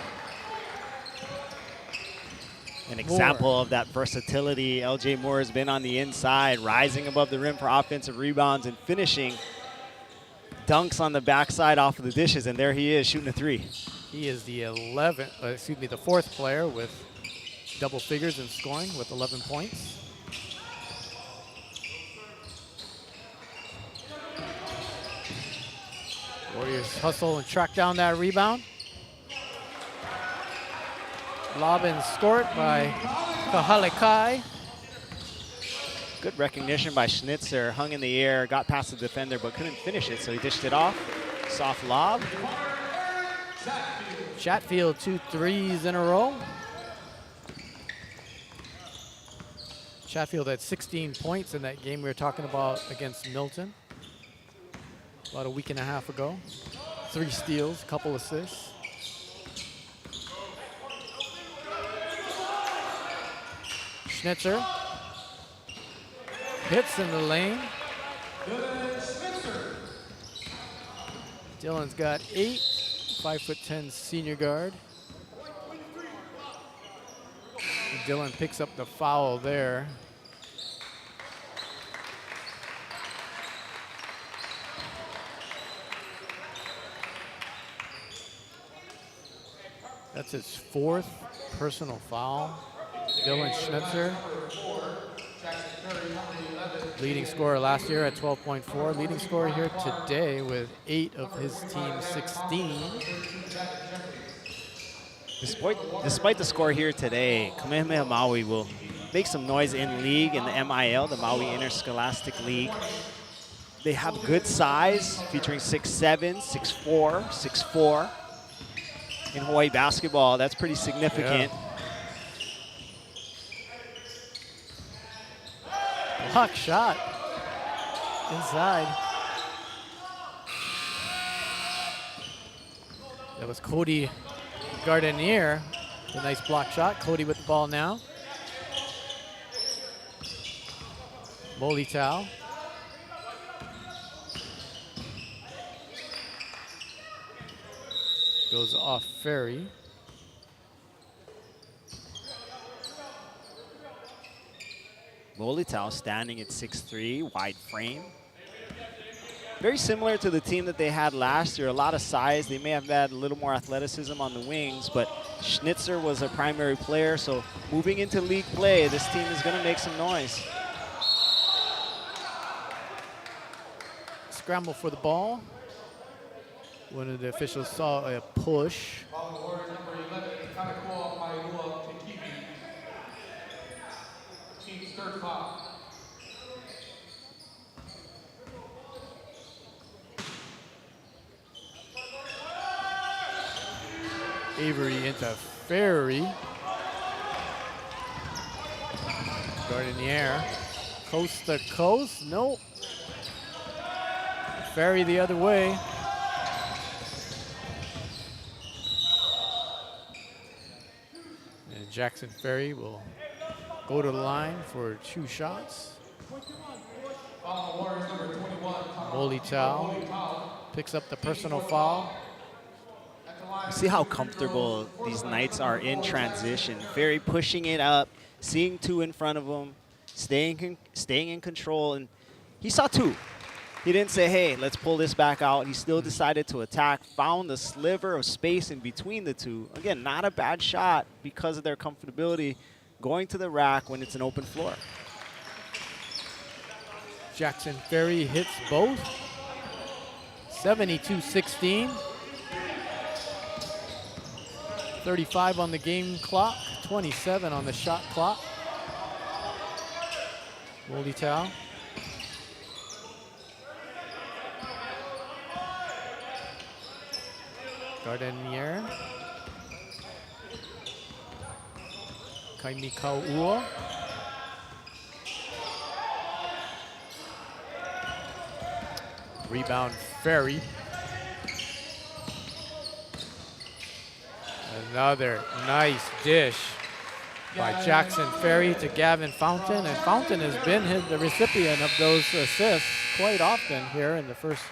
An example of that versatility. LJ Moore has been on the inside, rising above the rim for offensive rebounds and finishing dunks on the backside off of the dishes, and there he is shooting a 3. He is the the 4th player with double figures in scoring with 11 points. Warriors hustle and track down that rebound. Lob and scored by Kahalekai. Good recognition by Schnitzer, hung in the air, got past the defender, but couldn't finish it, so he dished it off. Soft lob. Chatfield 2 threes in a row. Chatfield had 16 points in that game we were talking about against Milton about a week and a half ago. 3 steals, a couple assists. Schnitzer hits in the lane. Dylan's got 8, 5'10" senior guard. And Dylan picks up the foul there. That's his 4th personal foul. Dylan Schnitzer, leading scorer last year at 12.4. Leading scorer here today with 8 of his team's 16. Despite the score here today, Kamehameha-Maui will make some noise in league, in the MIL, the Maui Interscholastic League. They have good size, featuring 6'7", 6'4", 6'4". In Hawaii basketball, that's pretty significant. Yeah. Block shot inside. That was Cody Gardenier. A nice block shot. Cody with the ball now. Molitao. Goes off Ferry. Molitao standing at 6'3", wide frame. Very similar to the team that they had last year, a lot of size. They may have had a little more athleticism on the wings, but Schnitzer was a primary player, so moving into league play, this team is going to make some noise. Scramble for the ball. One of the officials saw a push. Avery into Ferry. Guard in the air. Coast to coast. Nope. Ferry the other way. And Jackson Ferry will go to the line for 2 shots. Molitao picks up the personal foul. You see how comfortable these Knights are in transition. Ferry pushing it up, seeing 2 in front of him, staying in control, and he saw 2. He didn't say, hey, let's pull this back out. He still decided to attack, found the sliver of space in between the 2. Again, not a bad shot because of their comfortability going to the rack when it's an open floor. Jackson Ferry hits both. 72-16. 35 on the game clock, 27 on the shot clock. Molitao. Gardenier. Kaua. Rebound Ferry. Another nice dish by Jackson Ferry to Gavin Fountain, and Fountain has been the recipient of those assists quite often here in the first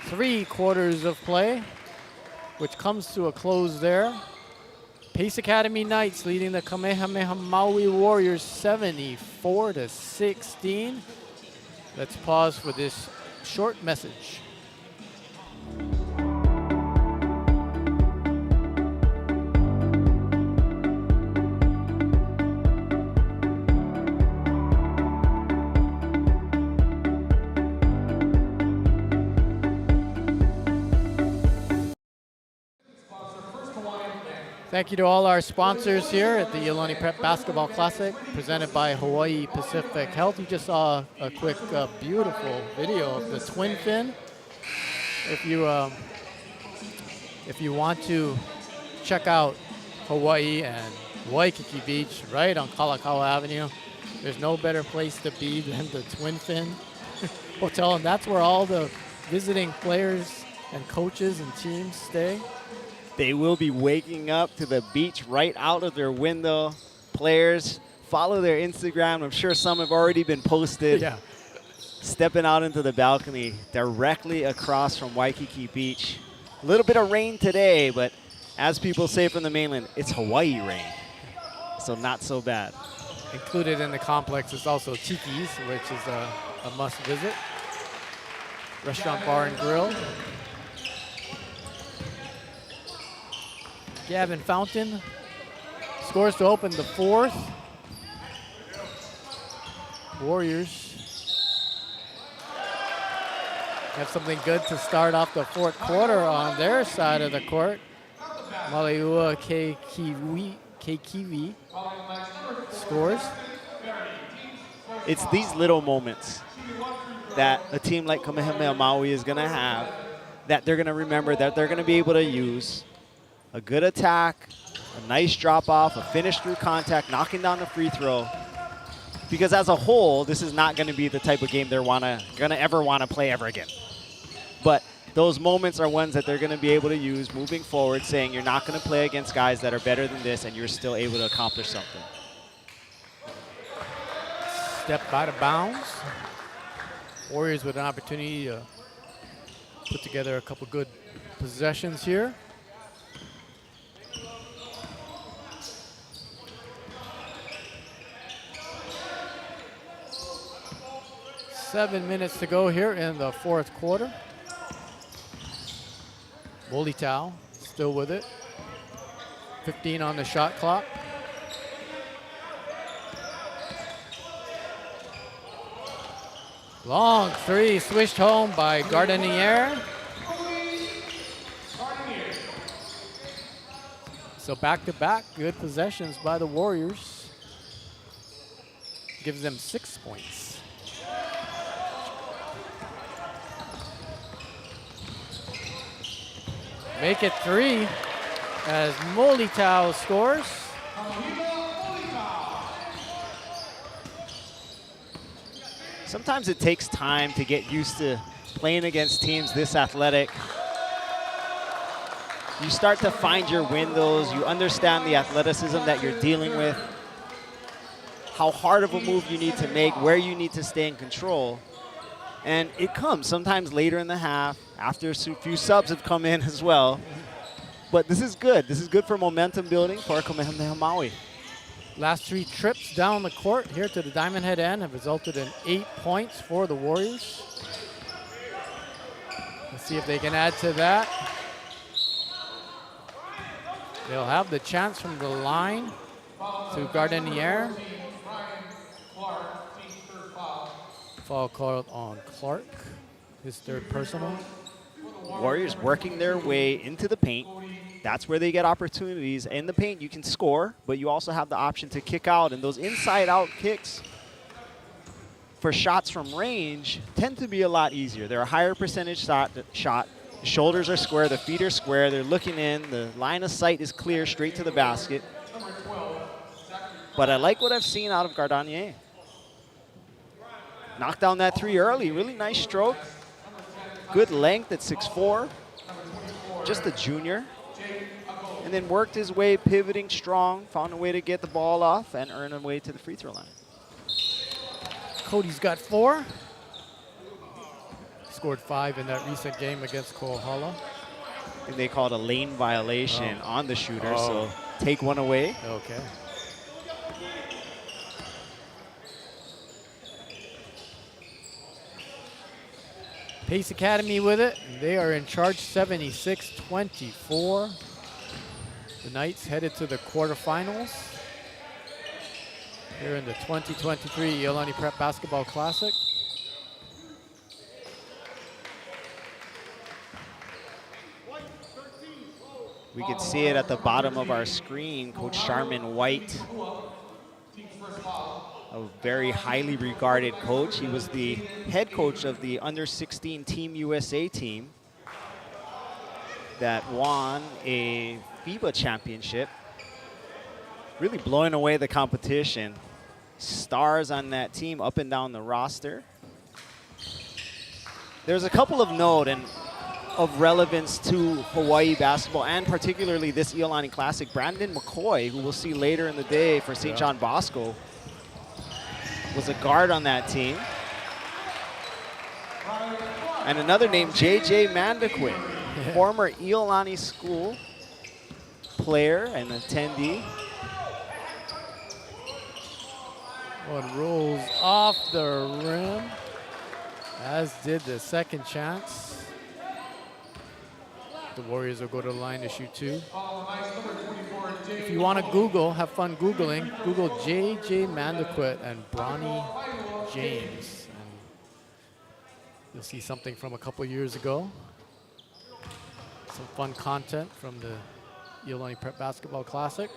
3 quarters of play, which comes to a close there. Pace Academy Knights leading the Kamehameha-Maui Warriors 74-16. Let's pause for this short message. Thank you to all our sponsors here at the Iolani Prep Basketball Classic, presented by Hawaii Pacific Health. You just saw a quick, beautiful video of the twin fin. If you want to check out Hawaii and Waikiki Beach right on Kalakaua Avenue, there's no better place to be than the Twin Fin Hotel, and that's where all the visiting players and coaches and teams stay. They will be waking up to the beach right out of their window. Players, follow their Instagram. I'm sure some have already been posted. Yeah. Stepping out into the balcony directly across from Waikiki Beach. A little bit of rain today, but as people say from the mainland, it's Hawaii rain, so not so bad. Included in the complex is also Tiki's, which is a must visit. Restaurant, bar, and grill. Gavin Fountain scores to open the 4th. Warriors have something good to start off the 4th quarter on their side of the court. Maliua Kekivi scores. It's these little moments that a team like Kamehameha-Maui is going to have that they're going to remember, that they're going to be able to use. A good attack, a nice drop off, a finish through contact, knocking down the free throw. Because as a whole, this is not going to be the type of game they're going to ever want to play ever again. But those moments are ones that they're going to be able to use moving forward, saying you're not going to play against guys that are better than this, and you're still able to accomplish something. Step out of bounds. Warriors with an opportunity to put together a couple good possessions here. Seven minutes to go here in the 4th quarter. Molitao still with it. 15 on the shot clock. Long 3 swished home by Gardenier. So back-to-back good possessions by the Warriors. Gives them 6 points. Make it 3 as Molitao scores. Sometimes it takes time to get used to playing against teams this athletic. You start to find your windows. You understand the athleticism that you're dealing with, how hard of a move you need to make, where you need to stay in control. And it comes sometimes later in the half, after a few subs have come in as well. But this is good. This is good for momentum building for Kamehameha-Maui. Last 3 trips down the court here to the Diamond Head end have resulted in 8 points for the Warriors. Let's see if they can add to that. They'll have the chance from the line to Gardenier. Foul called on Clark, his 3rd personal. Warriors working their way into the paint. That's where they get opportunities. In the paint, you can score, but you also have the option to kick out. And those inside-out kicks for shots from range tend to be a lot easier. They're a higher percentage shot. The shoulders are square, the feet are square. They're looking in. The line of sight is clear, straight to the basket. But I like what I've seen out of Gardenier. Knocked down that 3 early. Really nice stroke. Good length at 6'4". Just a junior. And then worked his way, pivoting strong, found a way to get the ball off and earn a way to the free throw line. Cody's got 4. Scored 5 in that recent game against Kohala. And they called a lane violation on the shooter, so take one away. Okay. Pace Academy with it. They are in charge 76-24. The Knights headed to the quarterfinals here in the 2023 Iolani Prep Basketball Classic. We can see it at the bottom of our screen. Coach Sharman White, a very highly regarded coach. He was the head coach of the under-16 Team USA team that won a FIBA championship, really blowing away the competition. Stars on that team up and down the roster. There's a couple of note and of relevance to Hawaii basketball, and particularly this Iolani Classic. Brandon McCoy, who we'll see later in the day for St. John Bosco, was a guard on that team. And another name, J.J. Mandaquin, former Iolani School player and attendee. One rolls off the rim, as did the second chance. The Warriors will go to the line to shoot 2. If you want to Google, have fun Googling, Google J.J. Mandaquin and Bronny James. And you'll see something from a couple years ago. Some fun content from the Iolani Prep Basketball Classic.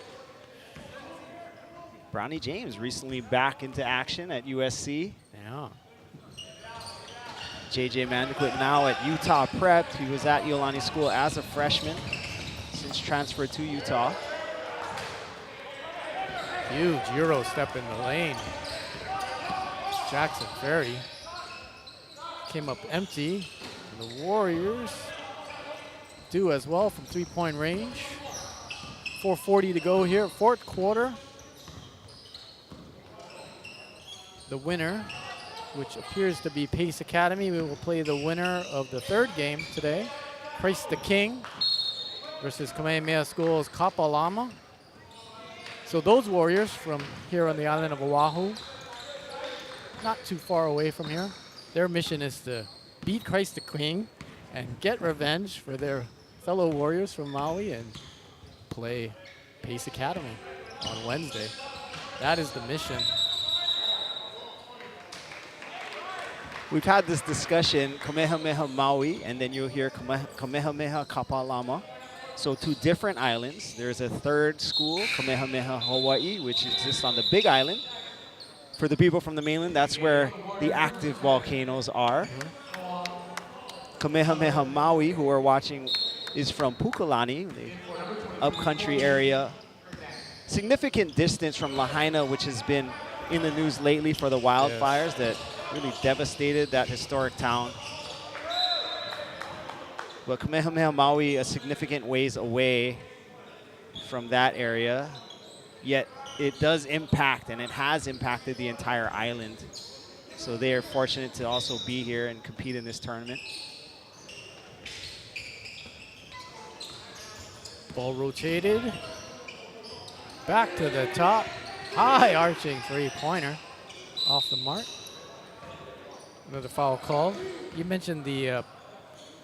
Bronny James recently back into action at USC. Yeah. J.J. Mandaquin now at Utah Prep. He was at Iolani School as a freshman, since transferred to Utah. Huge Euro step in the lane. Jackson Ferry came up empty. And the Warriors do as well from 3-point range. 4:40 to go here, 4th quarter. The winner, which appears to be Pace Academy, we will play the winner of the 3rd game today. Christ the King versus Kamehameha School's Kapalama. So those Warriors from here on the island of Oahu, not too far away from here, their mission is to beat Christ the King and get revenge for their fellow Warriors from Maui and play Pace Academy on Wednesday. That is the mission. We've had this discussion, Kamehameha-Maui, and then you'll hear Kamehameha-Kapalama. So 2 different islands. There's a 3rd school, Kamehameha-Hawaii, which exists on the Big Island. For the people from the mainland, that's where the active volcanoes are. Kamehameha-Maui, who we're watching, is from Pukalani, the upcountry area. Significant distance from Lahaina, which has been in the news lately for the wildfires that really devastated that historic town. But Kamehameha-Maui a significant ways away from that area, yet it does impact, and it has impacted the entire island. So they are fortunate to also be here and compete in this tournament. Ball rotated. Back to the top. High arching three-pointer. Off the mark. Another foul called. You mentioned the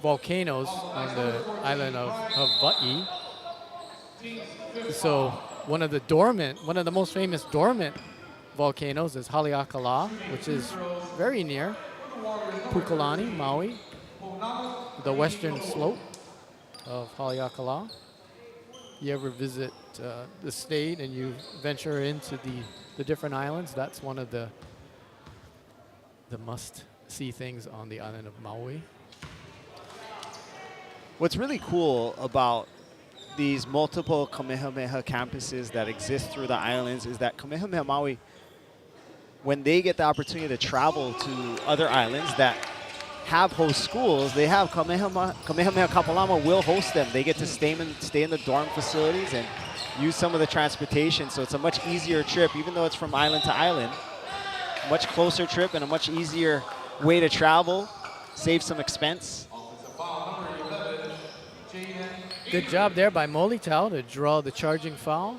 volcanoes on the island of Hawaii. So one of the most famous dormant volcanoes is Haleakala, which is very near Pukalani, Maui, the western slope of Haleakala. You ever visit the state and you venture into the different islands, that's one of the must-see things on the island of Maui. What's really cool about these multiple Kamehameha campuses that exist through the islands is that Kamehameha-Maui, when they get the opportunity to travel to other islands that have host schools, they have Kamehameha-Kapalama will host them. They get to stay in the dorm facilities and use some of the transportation, so it's a much easier trip, even though it's from island to island. Much closer trip and a much easier way to travel, save some expense. Good job there by Molitao to draw the charging foul.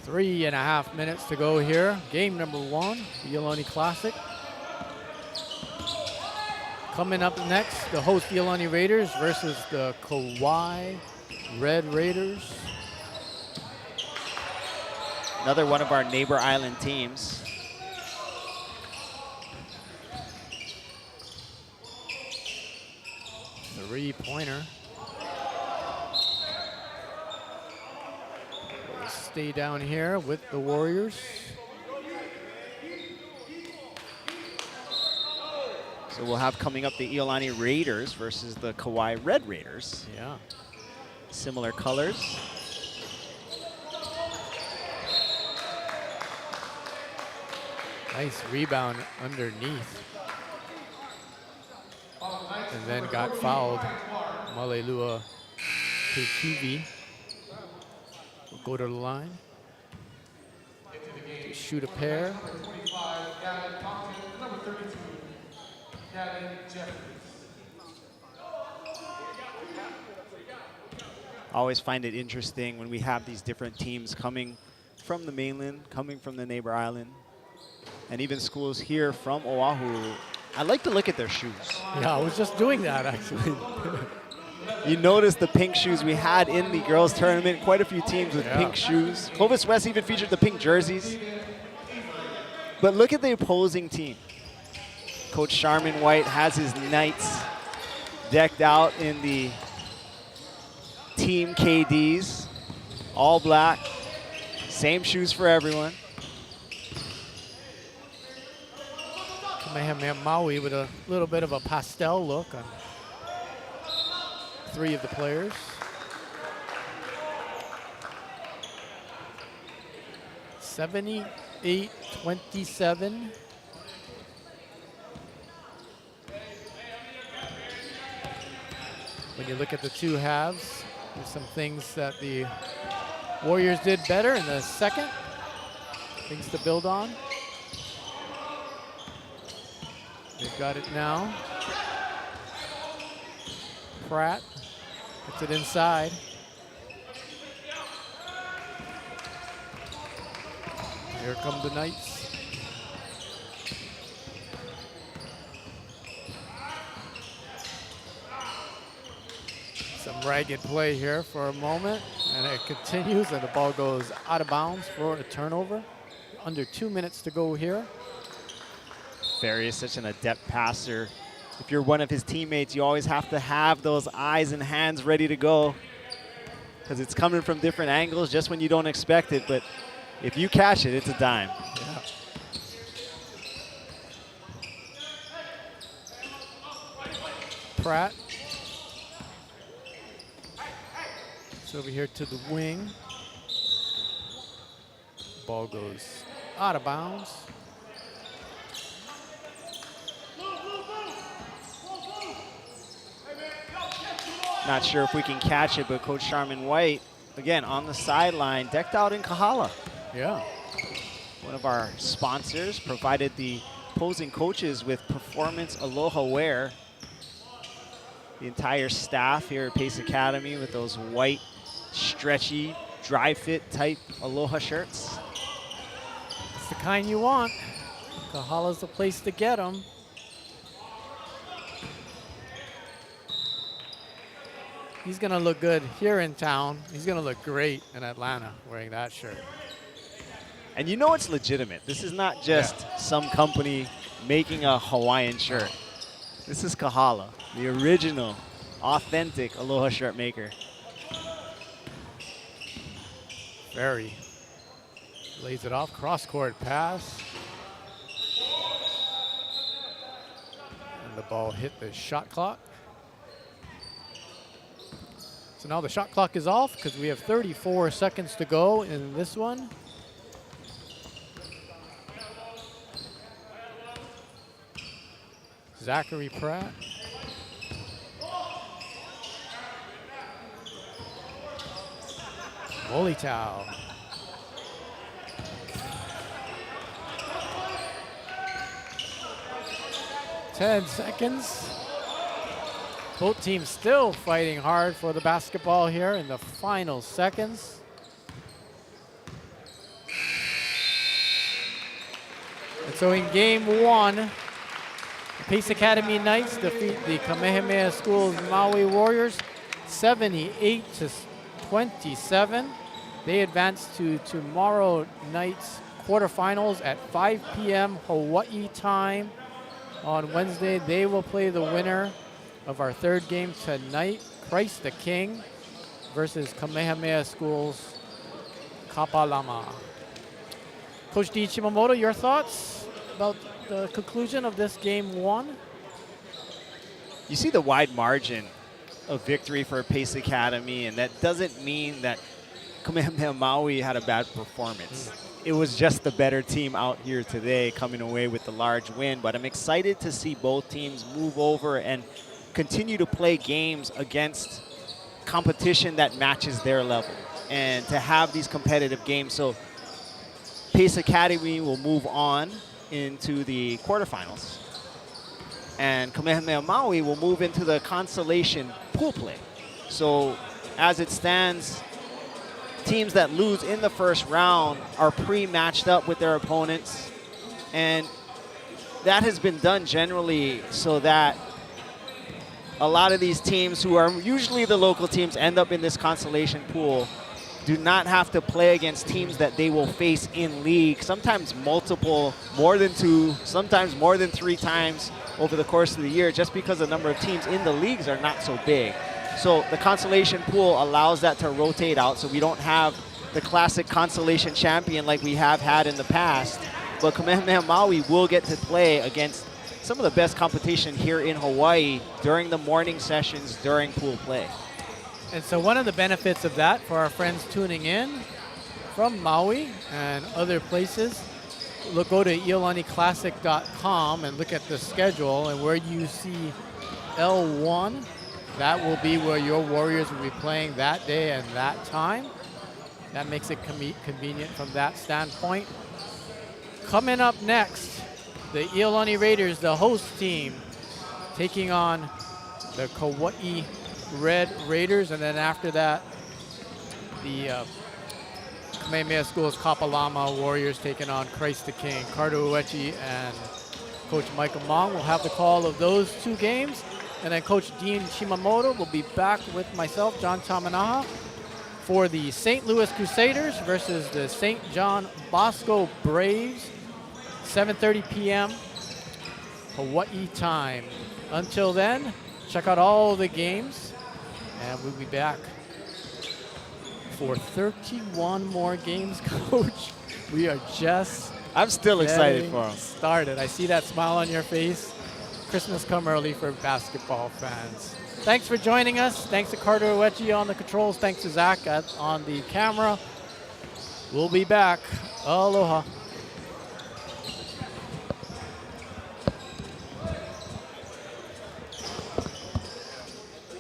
3.5 minutes to go here. Game number 1, the Iolani Classic. Coming up next, the host Iolani Raiders versus the Kauai Red Raiders. Another one of our neighbor island teams. Three-pointer. We'll stay down here with the Warriors. So we'll have coming up the Iolani Raiders versus the Kauai Red Raiders. Yeah. Similar colors. Nice rebound underneath. And then got fouled. Moanalua Kekivi will go to the line to shoot a pair. I always find it interesting when we have these different teams coming from the mainland, coming from the neighbor island, and even schools here from Oahu. I like to look at their shoes. Yeah, I was just doing that actually. You notice the pink shoes we had in the girls tournament. Quite a few teams with pink shoes. Clovis West even featured the pink jerseys. But look at the opposing team. Coach Charmin White has his Knights decked out in the Team KDs. All black. Same shoes for everyone. Kamehameha-Maui with a little bit of a pastel look on 3 of the players. (78-27). When you look at the two halves, there's some things that the Warriors did better in the second. Things to build on. They've got it now. Pratt gets it inside. Here come the Knights. Some ragged play here for a moment, and it continues, and the ball goes out of bounds for a turnover. Under 2 minutes to go here. Ferry is such an adept passer. If you're one of his teammates, you always have to have those eyes and hands ready to go, because it's coming from different angles just when you don't expect it. But if you catch it, it's a dime. Yeah. Pratt. It's over here to the wing. Ball goes out of bounds. Not sure if we can catch it, but Coach Sharman White, again, on the sideline, decked out in Kahala. Yeah. One of our sponsors provided the opposing coaches with performance aloha wear. The entire staff here at Pace Academy with those white, stretchy, dry fit type aloha shirts. It's the kind you want. Kahala's the place to get them. He's gonna look good here in town. He's gonna look great in Atlanta wearing that shirt. And you know it's legitimate. This is not just some company making a Hawaiian shirt. This is Kahala, the original, authentic aloha shirt maker. Very. Lays it off, cross-court pass. And the ball hit the shot clock. So now the shot clock is off because we have 34 seconds to go in this one. Zachary Pratt. Molitao. Ten seconds. Both teams still fighting hard for the basketball here in the final seconds. And so in game one, the Pace Academy Knights defeat the Kamehameha School's Maui Warriors 78-27. They advance to tomorrow night's quarterfinals at 5 p.m. Hawaii time. On Wednesday, they will play the winner of our third game tonight, Christ the King versus Kamehameha School's Kapalama. Coach D. Chimamoto, your thoughts about the conclusion of this game one? You see the wide margin of victory for Pace Academy, and that doesn't mean that Kamehameha-Maui had a bad performance. It was just the better team out here today coming away with the large win, but I'm excited to see both teams move over and continue to play games against competition that matches their level and to have these competitive games. So Pace Academy will move on into the quarterfinals, and Kamehameha-Maui will move into the consolation pool play. So as it stands, teams that lose in the first round are pre-matched up with their opponents, and that has been done generally so that a lot of these teams who are usually the local teams end up in this consolation pool do not have to play against teams that they will face in league, sometimes multiple, more than 2, sometimes more than 3 times over the course of the year, just because the number of teams in the leagues are not so big. So the consolation pool allows that to rotate out, so we don't have the classic consolation champion like we have had in the past. But Kamehameha-Maui will get to play against some of the best competition here in Hawaii during the morning sessions during pool play. And so one of the benefits of that for our friends tuning in from Maui and other places, go to IolaniClassic.com and look at the schedule, and where you see L1, that will be where your Warriors will be playing that day and that time. That makes it convenient from that standpoint. Coming up next, the Iolani Raiders, the host team, taking on the Kauai Red Raiders, and then after that, the Kamehameha School's Kapalama Warriors taking on Christ the King. Carter Uechi and Coach Michael Mong will have the call of those 2 games. And then Coach Dean Shimamoto will be back with myself, John Tamanaha, for the St. Louis Crusaders versus the St. John Bosco Braves, 7:30 p.m. Hawaii time. Until then, check out all the games, and we'll be back for 31 more games, Coach. We are just I'm still excited for them. Started. I see that smile on your face. Christmas come early for basketball fans. Thanks for joining us. Thanks to Carter Uechi on the controls. Thanks to Zach on the camera. We'll be back. Aloha.